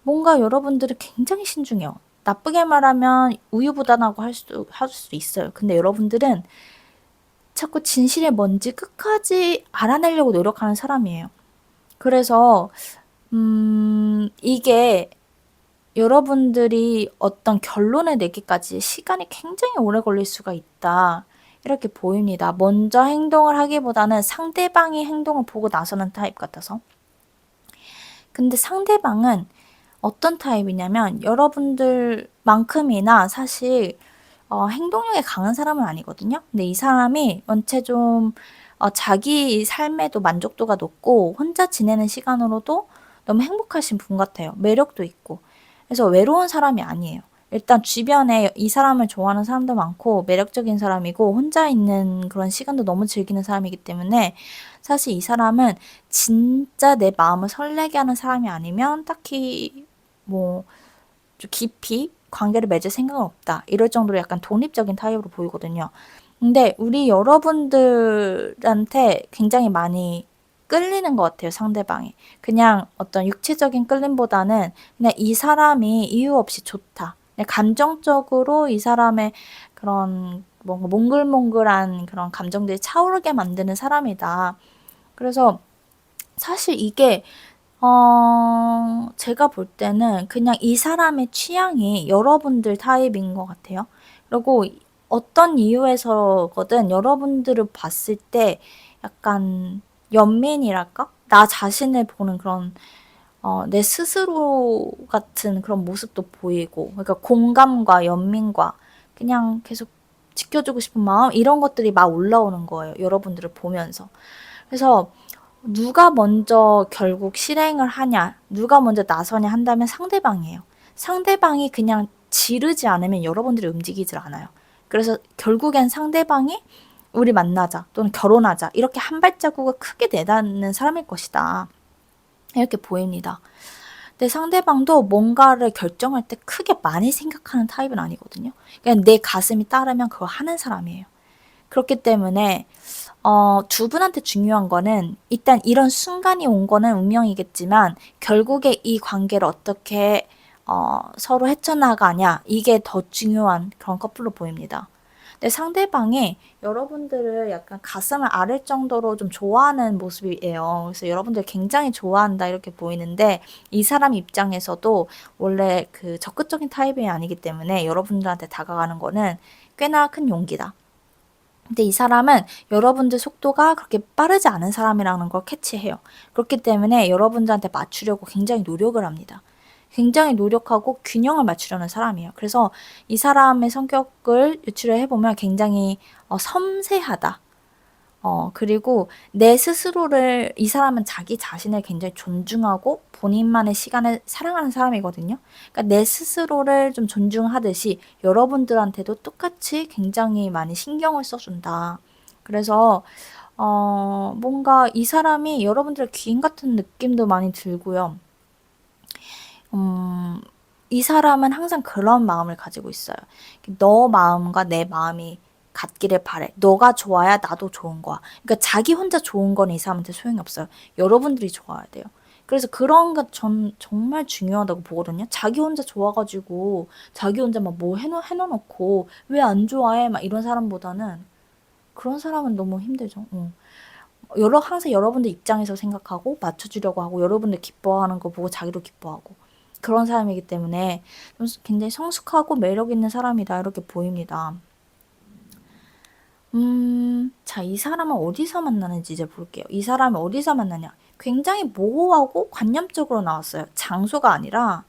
S1: 뭔가 여러분들은 굉장히 신중해요. 나쁘게 말하면 우유부단하고 할 수도 있어요. 근데 여러분들은 자꾸 진실의 뭔지 끝까지 알아내려고 노력하는 사람이에요. 그래서 이게 여러분들이 어떤 결론을 내기까지 시간이 굉장히 오래 걸릴 수가 있다. 이렇게 보입니다. 먼저 행동을 하기보다는 상대방의 행동을 보고 나서는 타입 같아서. 근데 상대방은 어떤 타입이냐면 여러분들만큼이나 사실 행동력이 강한 사람은 아니거든요. 근데 이 사람이 원체 좀 자기 삶에도 만족도가 높고 혼자 지내는 시간으로도 너무 행복하신 분 같아요. 매력도 있고. 그래서 외로운 사람이 아니에요. 일단 주변에 이 사람을 좋아하는 사람도 많고 매력적인 사람이고 혼자 있는 그런 시간도 너무 즐기는 사람이기 때문에 사실 이 사람은 진짜 내 마음을 설레게 하는 사람이 아니면 딱히 뭐 좀 깊이 관계를 맺을 생각은 없다. 이럴 정도로 약간 독립적인 타입으로 보이거든요. 근데 우리 여러분들한테 굉장히 많이 끌리는 것 같아요, 상대방이. 그냥 어떤 육체적인 끌림보다는 그냥 이 사람이 이유 없이 좋다. 그냥 감정적으로 이 사람의 그런 뭔가 몽글몽글한 그런 감정들이 차오르게 만드는 사람이다. 그래서 사실 이게 제가 볼 때는 그냥 이 사람의 취향이 여러분들 타입인 것 같아요. 그리고 어떤 이유에서거든 여러분들을 봤을 때 약간 연민이랄까? 나 자신을 보는 그런 내 스스로 같은 그런 모습도 보이고, 그러니까 공감과 연민과 그냥 계속 지켜주고 싶은 마음 이런 것들이 막 올라오는 거예요. 여러분들을 보면서. 그래서 누가 먼저 결국 실행을 하냐, 누가 먼저 나서냐 한다면 상대방이에요. 상대방이 그냥 지르지 않으면 여러분들이 움직이질 않아요. 그래서 결국엔 상대방이 우리 만나자 또는 결혼하자 이렇게 한 발자국을 크게 내닫는 사람일 것이다. 이렇게 보입니다. 근데 상대방도 뭔가를 결정할 때 크게 많이 생각하는 타입은 아니거든요. 그냥 내 가슴이 따르면 그걸 하는 사람이에요. 그렇기 때문에 두 분한테 중요한 거는 일단 이런 순간이 온 거는 운명이겠지만 결국에 이 관계를 어떻게 서로 헤쳐나가냐 이게 더 중요한 그런 커플로 보입니다. 근데 상대방이 여러분들을 약간 가슴을 앓을 정도로 좀 좋아하는 모습이에요. 그래서 여러분들 굉장히 좋아한다 이렇게 보이는데 이 사람 입장에서도 원래 그 적극적인 타입이 아니기 때문에 여러분들한테 다가가는 거는 꽤나 큰 용기다. 근데 이 사람은 여러분들 속도가 그렇게 빠르지 않은 사람이라는 걸 캐치해요. 그렇기 때문에 여러분들한테 맞추려고 굉장히 노력을 합니다. 굉장히 노력하고 균형을 맞추려는 사람이에요. 그래서 이 사람의 성격을 유추를 해보면 굉장히 섬세하다. 그리고 내 스스로를, 이 사람은 자기 자신을 굉장히 존중하고 본인만의 시간을 사랑하는 사람이거든요. 그러니까 내 스스로를 좀 존중하듯이 여러분들한테도 똑같이 굉장히 많이 신경을 써준다. 그래서, 뭔가 이 사람이 여러분들의 귀인 같은 느낌도 많이 들고요. 이 사람은 항상 그런 마음을 가지고 있어요. 너 마음과 내 마음이 같기를 바래. 너가 좋아야 나도 좋은 거야. 그러니까 자기 혼자 좋은 건 이 사람한테 소용이 없어요. 여러분들이 좋아야 돼요. 그래서 그런 거 전 정말 중요하다고 보거든요. 자기 혼자 좋아가지고 자기 혼자 막 뭐 해놓고 왜 안 좋아해? 막 이런 사람보다는 그런 사람은 너무 힘들죠. 항상 여러분들 입장에서 생각하고 맞춰주려고 하고 여러분들 기뻐하는 거 보고 자기도 기뻐하고 그런 사람이기 때문에 좀 굉장히 성숙하고 매력 있는 사람이다 이렇게 보입니다. 자, 이 사람은 어디서 만나는지 이제 볼게요. 이 사람이 어디서 만나냐? 굉장히 모호하고 관념적으로 나왔어요. 장소가 아니라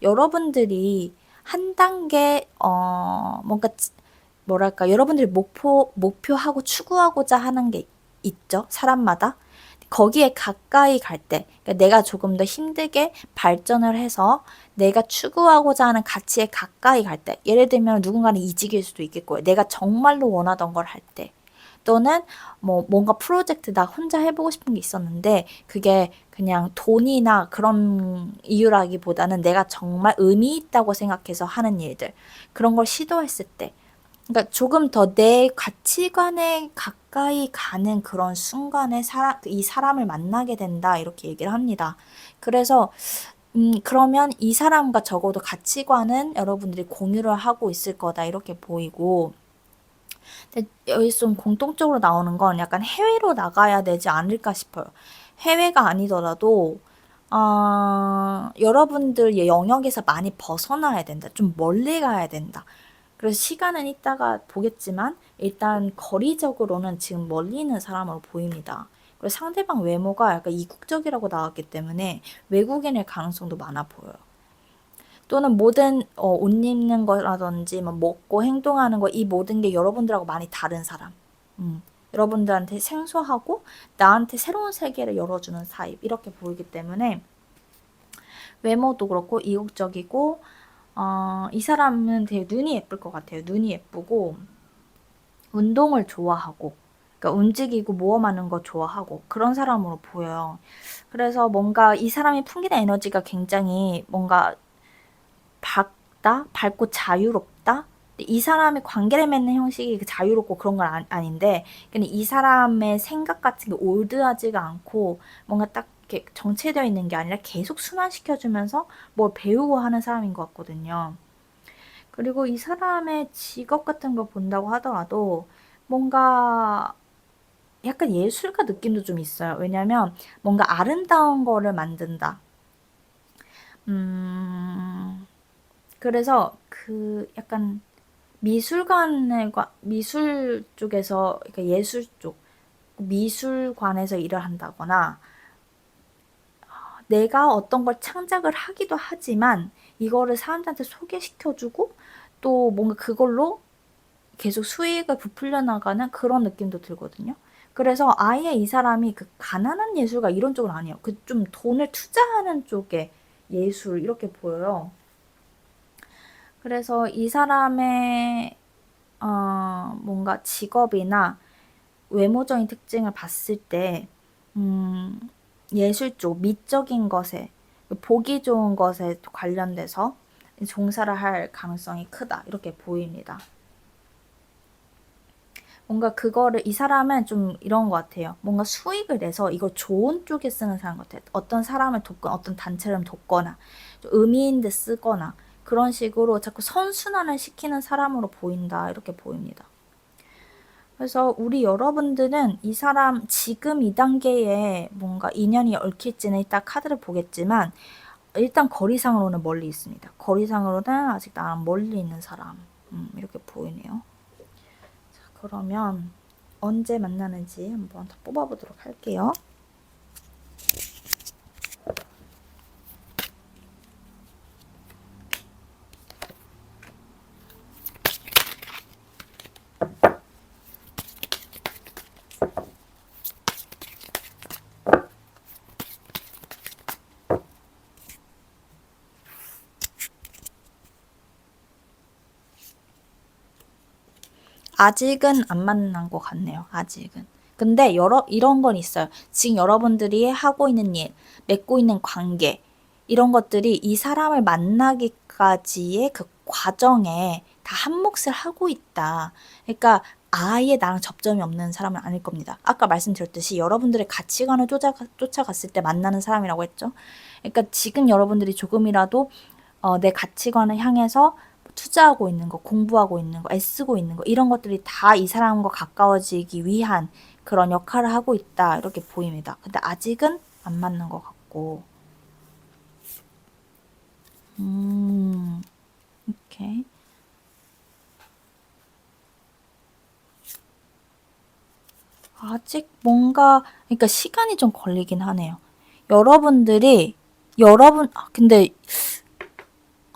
S1: 여러분들이 한 단계 뭔가 뭐랄까 여러분들이 목표하고 추구하고자 하는 게 있죠. 사람마다. 거기에 가까이 갈 때, 그러니까 내가 조금 더 힘들게 발전을 해서 내가 추구하고자 하는 가치에 가까이 갈 때, 예를 들면 누군가는 이직일 수도 있겠고요. 내가 정말로 원하던 걸 할 때, 또는 뭐 뭔가 프로젝트 나 혼자 해보고 싶은 게 있었는데 그게 그냥 돈이나 그런 이유라기보다는 내가 정말 의미 있다고 생각해서 하는 일들, 그런 걸 시도했을 때, 그러니까 조금 더 내 가치관에 가까이 가는 그런 순간에 이 사람을 만나게 된다 이렇게 얘기를 합니다. 그래서 그러면 이 사람과 적어도 가치관은 여러분들이 공유를 하고 있을 거다 이렇게 보이고, 근데 여기 좀 공통적으로 나오는 건 약간 해외로 나가야 되지 않을까 싶어요. 해외가 아니더라도 여러분들 영역에서 많이 벗어나야 된다. 좀 멀리 가야 된다. 그래서 시간은 이따가 보겠지만 일단 거리적으로는 지금 멀리 있는 사람으로 보입니다. 그리고 상대방 외모가 약간 이국적이라고 나왔기 때문에 외국인일 가능성도 많아 보여요. 또는 모든 옷 입는 거라든지 뭐 먹고 행동하는 거 이 모든 게 여러분들하고 많이 다른 사람. 여러분들한테 생소하고 나한테 새로운 세계를 열어주는 타입 이렇게 보이기 때문에 외모도 그렇고 이국적이고 이 사람은 되게 눈이 예쁠 것 같아요. 눈이 예쁘고 운동을 좋아하고 그러니까 움직이고 모험하는 거 좋아하고 그런 사람으로 보여요. 그래서 뭔가 이 사람이 풍기는 에너지가 굉장히 뭔가 밝고 자유롭다? 이 사람의 관계를 맺는 형식이 자유롭고 그런 건 아닌데, 근데 이 사람의 생각 같은 게 올드하지가 않고, 뭔가 딱 이렇게 정체되어 있는 게 아니라 계속 순환시켜주면서 뭘 배우고 하는 사람인 것 같거든요. 그리고 이 사람의 직업 같은 걸 본다고 하더라도, 뭔가 약간 예술가 느낌도 좀 있어요. 왜냐면 뭔가 아름다운 거를 만든다. 그래서 그 약간 미술 쪽에서, 그러니까 예술 쪽, 미술관에서 일을 한다거나, 내가 어떤 걸 창작을 하기도 하지만, 이거를 사람들한테 소개시켜주고, 또 뭔가 그걸로 계속 수익을 부풀려 나가는 그런 느낌도 들거든요. 그래서 아예 이 사람이 그 가난한 예술가 이런 쪽은 아니에요. 그 좀 돈을 투자하는 쪽의 예술, 이렇게 보여요. 그래서 이 사람의 뭔가 직업이나 외모적인 특징을 봤을 때, 예술 쪽, 미적인 것에, 보기 좋은 것에 관련돼서 종사를 할 가능성이 크다. 이렇게 보입니다. 뭔가 그거를, 이 사람은 좀 이런 것 같아요. 뭔가 수익을 내서 이걸 좋은 쪽에 쓰는 사람 같아요. 어떤 사람을 돕거나, 어떤 단체를 돕거나, 좀 의미 있는 데 쓰거나, 그런 식으로 자꾸 선순환을 시키는 사람으로 보인다. 이렇게 보입니다. 그래서 우리 여러분들은 이 사람 지금 이 단계에 뭔가 인연이 얽힐지는 이따 카드를 보겠지만 일단 거리상으로는 멀리 있습니다. 거리상으로는 아직 나랑 멀리 있는 사람 이렇게 보이네요. 자, 그러면 언제 만나는지 한번 더 뽑아보도록 할게요. 아직은 안 만난 것 같네요. 아직은. 근데 이런 건 있어요. 지금 여러분들이 하고 있는 일, 맺고 있는 관계, 이런 것들이 이 사람을 만나기까지의 그 과정에 다 한 몫을 하고 있다. 그러니까 아예 나랑 접점이 없는 사람은 아닐 겁니다. 아까 말씀드렸듯이 여러분들의 가치관을 쫓아갔을 때 만나는 사람이라고 했죠. 그러니까 지금 여러분들이 조금이라도 내 가치관을 향해서 투자하고 있는 거, 공부하고 있는 거, 애쓰고 있는 거, 이런 것들이 다 이 사람과 가까워지기 위한 그런 역할을 하고 있다. 이렇게 보입니다. 근데 아직은 안 맞는 것 같고. 오케이. 아직 뭔가, 그러니까 시간이 좀 걸리긴 하네요. 근데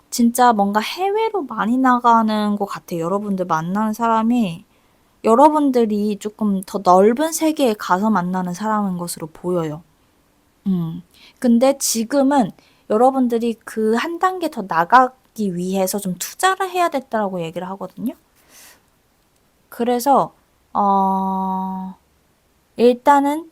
S1: 진짜 뭔가 해외로 많이 나가는 것 같아요. 여러분들 만나는 사람이 여러분들이 조금 더 넓은 세계에 가서 만나는 사람인 것으로 보여요. 근데 지금은 여러분들이 그 한 단계 더 나가기 위해서 좀 투자를 해야 됐다라고 얘기를 하거든요. 그래서, 일단은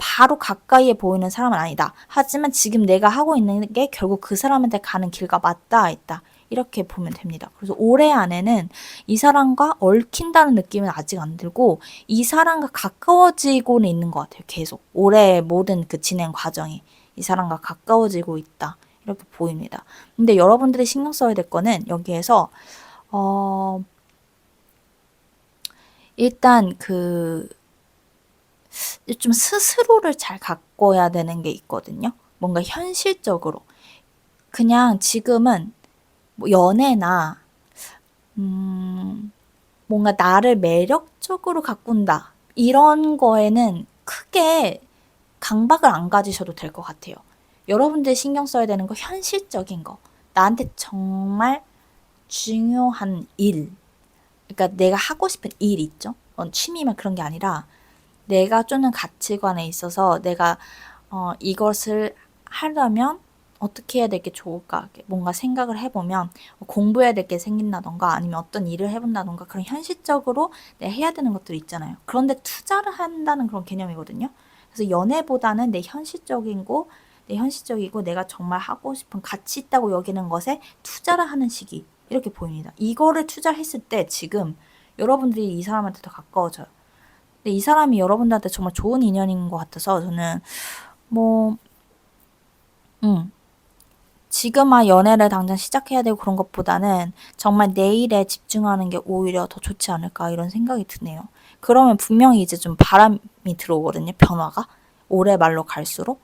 S1: 바로 가까이에 보이는 사람은 아니다. 하지만 지금 내가 하고 있는 게 결국 그 사람한테 가는 길과 맞닿아 있다. 이렇게 보면 됩니다. 그래서 올해 안에는 이 사람과 얽힌다는 느낌은 아직 안 들고 이 사람과 가까워지고는 있는 것 같아요. 계속 올해 모든 그 진행 과정이 이 사람과 가까워지고 있다. 이렇게 보입니다. 근데 여러분들이 신경 써야 될 거는 여기에서 일단 좀 스스로를 잘 가꿔야 되는 게 있거든요. 뭔가 현실적으로. 그냥 지금은 뭐 연애나, 뭔가 나를 매력적으로 가꾼다. 이런 거에는 크게 강박을 안 가지셔도 될 것 같아요. 여러분들 신경 써야 되는 거 현실적인 거. 나한테 정말 중요한 일. 그러니까 내가 하고 싶은 일 있죠. 취미만 그런 게 아니라 내가 쫓는 가치관에 있어서 내가 이것을 하려면 어떻게 해야 될 게 좋을까? 뭔가 생각을 해보면 공부해야 될 게 생긴다던가 아니면 어떤 일을 해본다던가 그런 현실적으로 내가 해야 되는 것들이 있잖아요. 그런데 투자를 한다는 그런 개념이거든요. 그래서 연애보다는 내 현실적이고 내가 정말 하고 싶은 가치 있다고 여기는 것에 투자를 하는 시기 이렇게 보입니다. 이거를 투자했을 때 지금 여러분들이 이 사람한테 더 가까워져요. 근데 이 사람이 여러분들한테 정말 좋은 인연인 것 같아서 저는 뭐 지금 연애를 당장 시작해야 되고 그런 것보다는 정말 내일에 집중하는 게 오히려 더 좋지 않을까 이런 생각이 드네요. 그러면 분명히 이제 좀 바람이 들어오거든요. 변화가. 올해 말로 갈수록.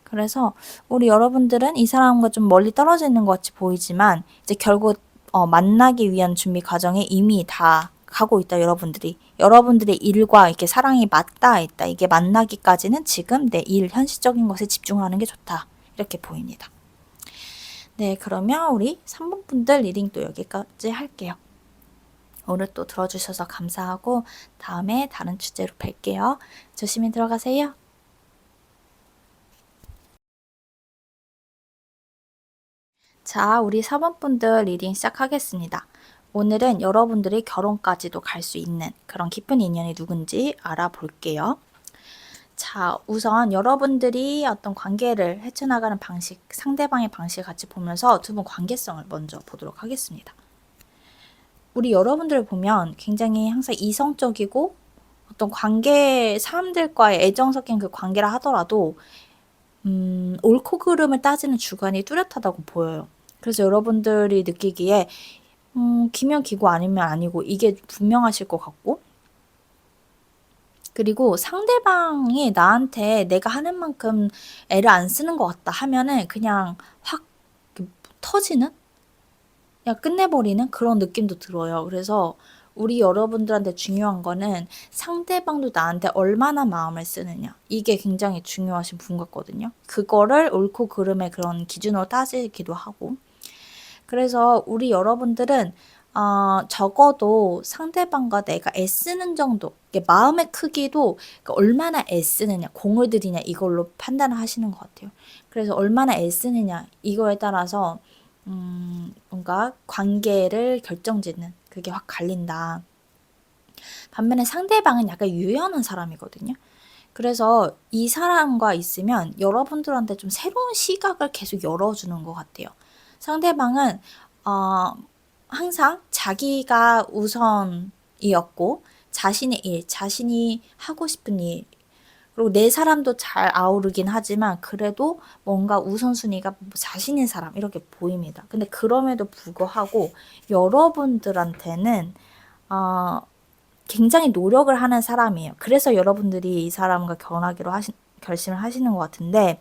S1: 그래서 우리 여러분들은 이 사람과 좀 멀리 떨어져 있는 것 같이 보이지만 이제 결국 만나기 위한 준비 과정에 이미 다 가고 있다 여러분들이. 여러분들의 일과 이렇게 사랑이 맞닿아 있다. 이게 만나기까지는 지금 내 일 현실적인 것에 집중하는 게 좋다. 이렇게 보입니다. 네, 그러면 우리 3번 분들 리딩 또 여기까지 할게요. 오늘 또 들어주셔서 감사하고 다음에 다른 주제로 뵐게요. 조심히 들어가세요. 자, 우리 4번 분들 리딩 시작하겠습니다. 오늘은 여러분들이 결혼까지도 갈 수 있는 그런 깊은 인연이 누군지 알아볼게요. 자, 우선 여러분들이 어떤 관계를 헤쳐나가는 방식, 상대방의 방식을 같이 보면서 두 분 관계성을 먼저 보도록 하겠습니다. 우리 여러분들을 보면 굉장히 항상 이성적이고 어떤 관계, 사람들과의 애정 섞인 그 관계라 하더라도 옳고 그름을 따지는 주관이 뚜렷하다고 보여요. 그래서 여러분들이 느끼기에 기면 기고 아니면 아니고 이게 분명하실 것 같고 그리고 상대방이 나한테 내가 하는 만큼 애를 안 쓰는 것 같다 하면은 그냥 확 터지는? 그냥 끝내버리는 그런 느낌도 들어요. 그래서 우리 여러분들한테 중요한 거는 상대방도 나한테 얼마나 마음을 쓰느냐. 이게 굉장히 중요하신 분 같거든요. 그거를 옳고 그름의 그런 기준으로 따지기도 하고. 그래서 우리 여러분들은 적어도 상대방과 내가 애쓰는 정도, 마음의 크기도 그러니까 얼마나 애쓰느냐, 공을 들이냐 이걸로 판단을 하시는 것 같아요. 그래서 얼마나 애쓰느냐 이거에 따라서 뭔가 관계를 결정짓는 그게 확 갈린다. 반면에 상대방은 약간 유연한 사람이거든요. 그래서 이 사람과 있으면 여러분들한테 좀 새로운 시각을 계속 열어주는 것 같아요. 상대방은 항상 자기가 우선이었고 자신의 일, 자신이 하고 싶은 일 그리고 내 사람도 잘 아우르긴 하지만 그래도 뭔가 우선순위가 자신인 사람 이렇게 보입니다. 근데 그럼에도 불구하고 여러분들한테는 굉장히 노력을 하는 사람이에요. 그래서 여러분들이 이 사람과 결혼하기로 결심을 하시는 것 같은데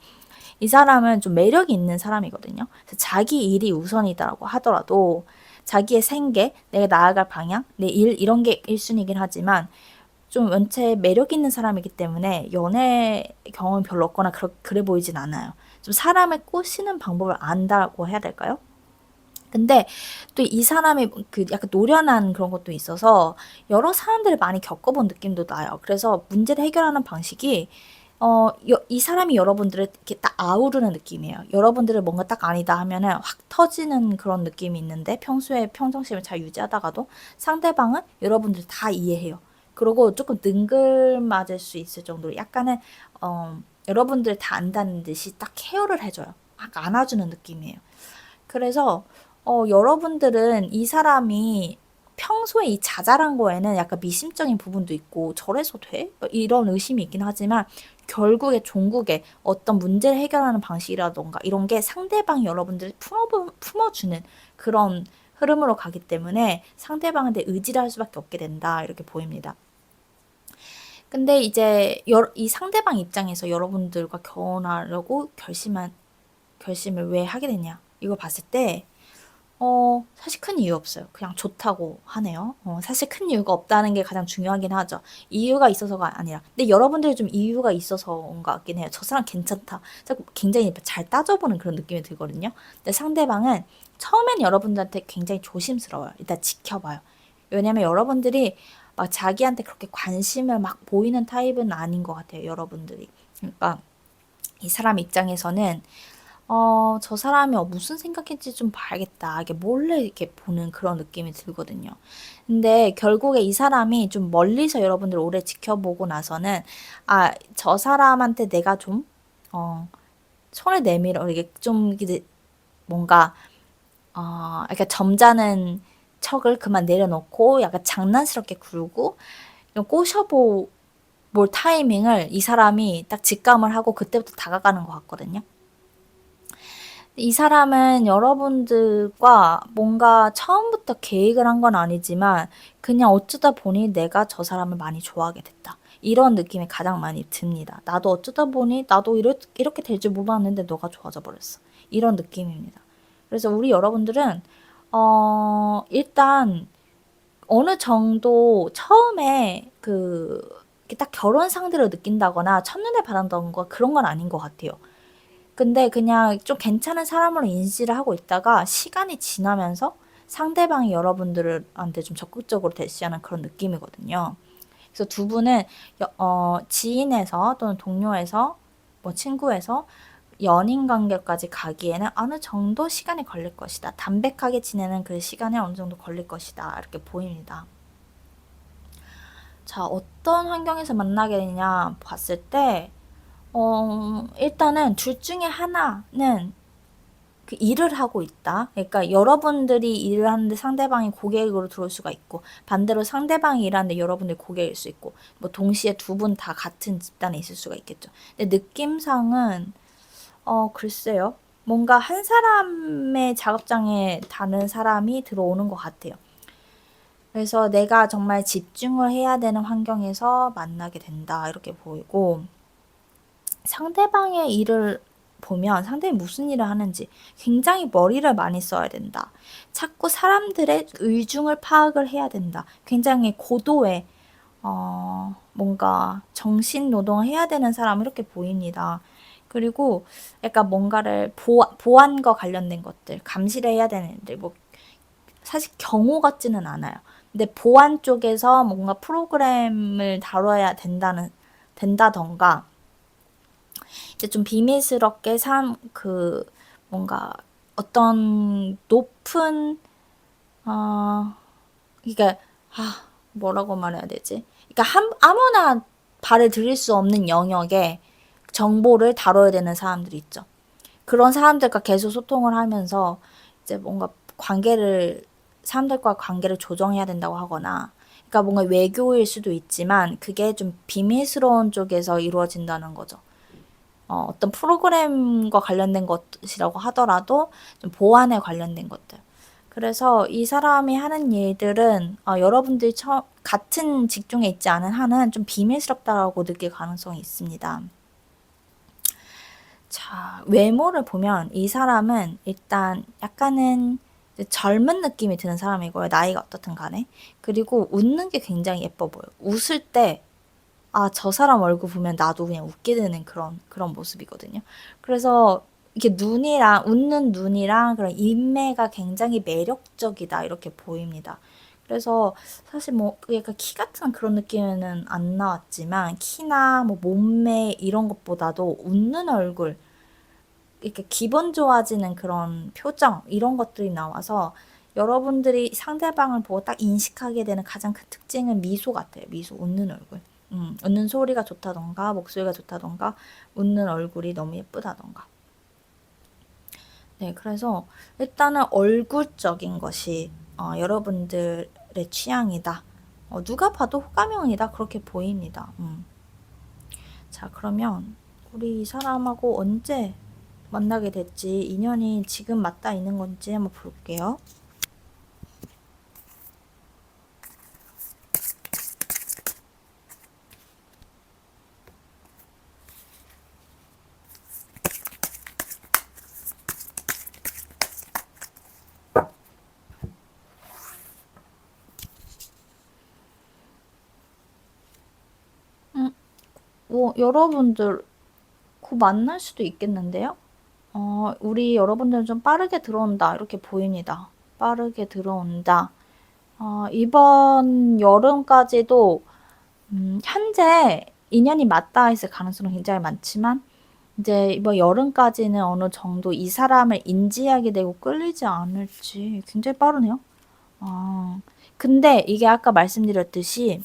S1: 이 사람은 좀 매력이 있는 사람이거든요. 자기 일이 우선이다라고 하더라도 자기의 생계, 내가 나아갈 방향, 내 일 이런 게 1순위이긴 하지만 좀 원체 매력 있는 사람이기 때문에 연애 경험이 별로 없거나 그래 보이진 않아요. 좀 사람을 꼬시는 방법을 안다고 해야 될까요? 근데 또 이 사람의 그 약간 노련한 그런 것도 있어서 여러 사람들을 많이 겪어본 느낌도 나요. 그래서 문제를 해결하는 방식이 이 사람이 여러분들을 이렇게 딱 아우르는 느낌이에요. 여러분들을 뭔가 딱 아니다 하면은 확 터지는 그런 느낌이 있는데 평소에 평정심을 잘 유지하다가도 상대방은 여러분들 다 이해해요. 그리고 조금 능글맞을 수 있을 정도로 약간은 여러분들 다 안다는 듯이 딱 케어를 해줘요. 막 안아주는 느낌이에요. 그래서 여러분들은 이 사람이 평소에 이 자잘한 거에는 약간 미심적인 부분도 있고 저래서 돼? 이런 의심이 있긴 하지만 결국에 종국에 어떤 문제를 해결하는 방식이라던가 이런 게 상대방이 여러분들을 품어주는 그런 흐름으로 가기 때문에 상대방한테 의지를 할 수밖에 없게 된다 이렇게 보입니다. 근데 이제 이 상대방 입장에서 여러분들과 결혼하려고 결심을 왜 하게 됐냐 이거 봤을 때 사실 큰 이유 없어요. 그냥 좋다고 하네요. 사실 큰 이유가 없다는 게 가장 중요하긴 하죠. 이유가 있어서가 아니라. 근데 여러분들이 좀 이유가 있어서 온 것 같긴 해요. 저 사람 괜찮다. 자꾸 굉장히 잘 따져보는 그런 느낌이 들거든요. 근데 상대방은 처음엔 여러분들한테 굉장히 조심스러워요. 일단 지켜봐요. 왜냐면 여러분들이 막 자기한테 그렇게 관심을 막 보이는 타입은 아닌 것 같아요. 여러분들이. 그러니까 이 사람 입장에서는 저 사람이 무슨 생각했지 좀 봐야겠다. 이게 몰래 이렇게 보는 그런 느낌이 들거든요. 근데 결국에 이 사람이 좀 멀리서 여러분들 오래 지켜보고 나서는, 저 사람한테 내가 좀, 손을 내밀어, 이게 좀, 뭔가, 이렇게 점잖은 척을 그만 내려놓고 약간 장난스럽게 굴고, 꼬셔볼 타이밍을 이 사람이 딱 직감을 하고 그때부터 다가가는 것 같거든요. 이 사람은 여러분들과 뭔가 처음부터 계획을 한 건 아니지만 그냥 어쩌다 보니 내가 저 사람을 많이 좋아하게 됐다. 이런 느낌이 가장 많이 듭니다. 나도 어쩌다 보니 나도 이렇게 될 줄 몰랐는데 너가 좋아져 버렸어. 이런 느낌입니다. 그래서 우리 여러분들은 일단 어느 정도 처음에 이렇게 딱 결혼 상대로 느낀다거나 첫눈에 반한다거나 그런 건 아닌 것 같아요. 근데 그냥 좀 괜찮은 사람으로 인지를 하고 있다가 시간이 지나면서 상대방이 여러분들한테 좀 적극적으로 대시하는 그런 느낌이거든요. 그래서 두 분은 지인에서 또는 동료에서 뭐 친구에서 연인 관계까지 가기에는 어느 정도 시간이 걸릴 것이다. 담백하게 지내는 그 시간이 어느 정도 걸릴 것이다. 이렇게 보입니다. 자, 어떤 환경에서 만나게 되냐 봤을 때 일단은 둘 중에 하나는 그 일을 하고 있다. 그러니까 여러분들이 일을 하는데 상대방이 고객으로 들어올 수가 있고, 반대로 상대방이 일하는데 여러분들이 고객일 수 있고, 뭐 동시에 두 분 다 같은 집단에 있을 수가 있겠죠. 근데 느낌상은, 글쎄요. 뭔가 한 사람의 작업장에 다른 사람이 들어오는 것 같아요. 그래서 내가 정말 집중을 해야 되는 환경에서 만나게 된다. 이렇게 보이고, 상대방의 일을 보면 상대방이 무슨 일을 하는지 굉장히 머리를 많이 써야 된다. 자꾸 사람들의 의중을 파악을 해야 된다. 굉장히 고도의 뭔가 정신 노동을 해야 되는 사람 이렇게 보입니다. 그리고 약간 뭔가를 보안과 관련된 것들, 감시를 해야 되는 일들, 뭐 사실 경호 같지는 않아요. 근데 보안 쪽에서 뭔가 프로그램을 다뤄야 된다던가 이제 좀 비밀스럽게 뭔가 어떤 높은, 이게, 뭐라고 말해야 되지? 그러니까 아무나 발을 들일 수 없는 영역에 정보를 다뤄야 되는 사람들이 있죠. 그런 사람들과 계속 소통을 하면서 이제 뭔가 사람들과 관계를 조정해야 된다고 하거나, 그러니까 뭔가 외교일 수도 있지만 그게 좀 비밀스러운 쪽에서 이루어진다는 거죠. 어떤 프로그램과 관련된 것이라고 하더라도 좀 보안에 관련된 것들. 그래서 이 사람이 하는 일들은 여러분들이 같은 직종에 있지 않은 한은 좀 비밀스럽다고 느낄 가능성이 있습니다. 자, 외모를 보면 이 사람은 일단 약간은 젊은 느낌이 드는 사람이고요. 나이가 어떻든 간에. 그리고 웃는 게 굉장히 예뻐 보여요. 웃을 때 저 사람 얼굴 보면 나도 그냥 웃게 되는 그런 모습이거든요. 그래서 이렇게 웃는 눈이랑 그런 인매가 굉장히 매력적이다, 이렇게 보입니다. 그래서 사실 뭐, 약간 키 같은 그런 느낌은 안 나왔지만, 키나 뭐 몸매 이런 것보다도 웃는 얼굴, 이렇게 기분 좋아지는 그런 표정, 이런 것들이 나와서 여러분들이 상대방을 보고 딱 인식하게 되는 가장 큰 특징은 미소 같아요. 미소, 웃는 얼굴. 웃는 소리가 좋다던가, 목소리가 좋다던가, 웃는 얼굴이 너무 예쁘다던가. 네, 그래서 일단은 얼굴적인 것이 여러분들의 취향이다. 누가 봐도 호감형이다. 그렇게 보입니다. 자, 그러면 우리 이 사람하고 언제 만나게 됐지, 인연이 지금 맞닿아 있는 건지 한번 볼게요. 여러분들 곧 만날 수도 있겠는데요? 우리 여러분들은 좀 빠르게 들어온다. 이렇게 보입니다. 빠르게 들어온다. 이번 여름까지도 현재 인연이 맞닿아 있을 가능성은 굉장히 많지만 이제 이번 여름까지는 어느 정도 이 사람을 인지하게 되고 끌리지 않을지 굉장히 빠르네요. 근데 이게 아까 말씀드렸듯이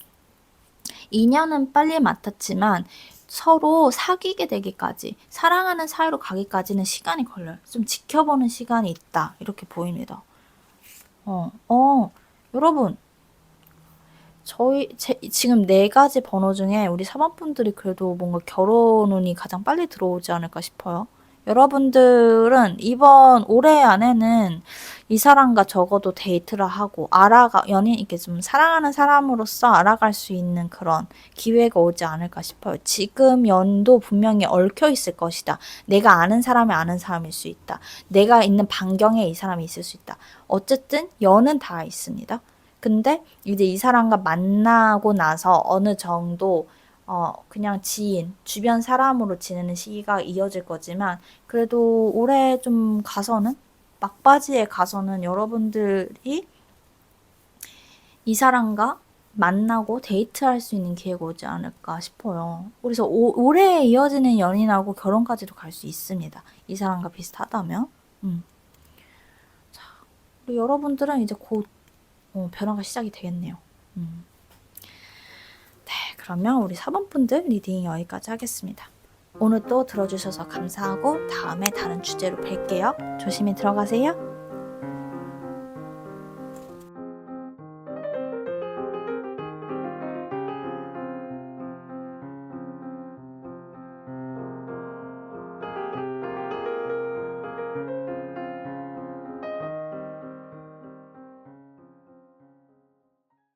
S1: 인연은 빨리 맡았지만 서로 사귀게 되기까지, 사랑하는 사이로 가기까지는 시간이 걸려요. 좀 지켜보는 시간이 있다. 이렇게 보입니다. 여러분, 지금 4가지 번호 중에 우리 4번분들이 그래도 뭔가 결혼운이 가장 빨리 들어오지 않을까 싶어요. 여러분들은 이번 올해 안에는 이 사람과 적어도 데이트를 하고 연인 이렇게 좀 사랑하는 사람으로서 알아갈 수 있는 그런 기회가 오지 않을까 싶어요. 지금 연도 분명히 얽혀 있을 것이다. 내가 아는 사람이 아는 사람일 수 있다. 내가 있는 반경에 이 사람이 있을 수 있다. 어쨌든 연은 다 있습니다. 근데 이제 이 사람과 만나고 나서 어느 정도 그냥 지인, 주변 사람으로 지내는 시기가 이어질 거지만 그래도 올해 좀 가서는 막바지에 가서는 여러분들이 이 사람과 만나고 데이트할 수 있는 기회가 오지 않을까 싶어요. 그래서 올해 이어지는 연인하고 결혼까지도 갈 수 있습니다. 이 사람과 비슷하다면. 자, 우리 여러분들은 이제 곧 변화가 시작이 되겠네요. 네, 그러면 우리 4번분들 리딩 여기까지 하겠습니다. 오늘 또 들어주셔서 감사하고 다음에 다른 주제로 뵐게요. 조심히 들어가세요.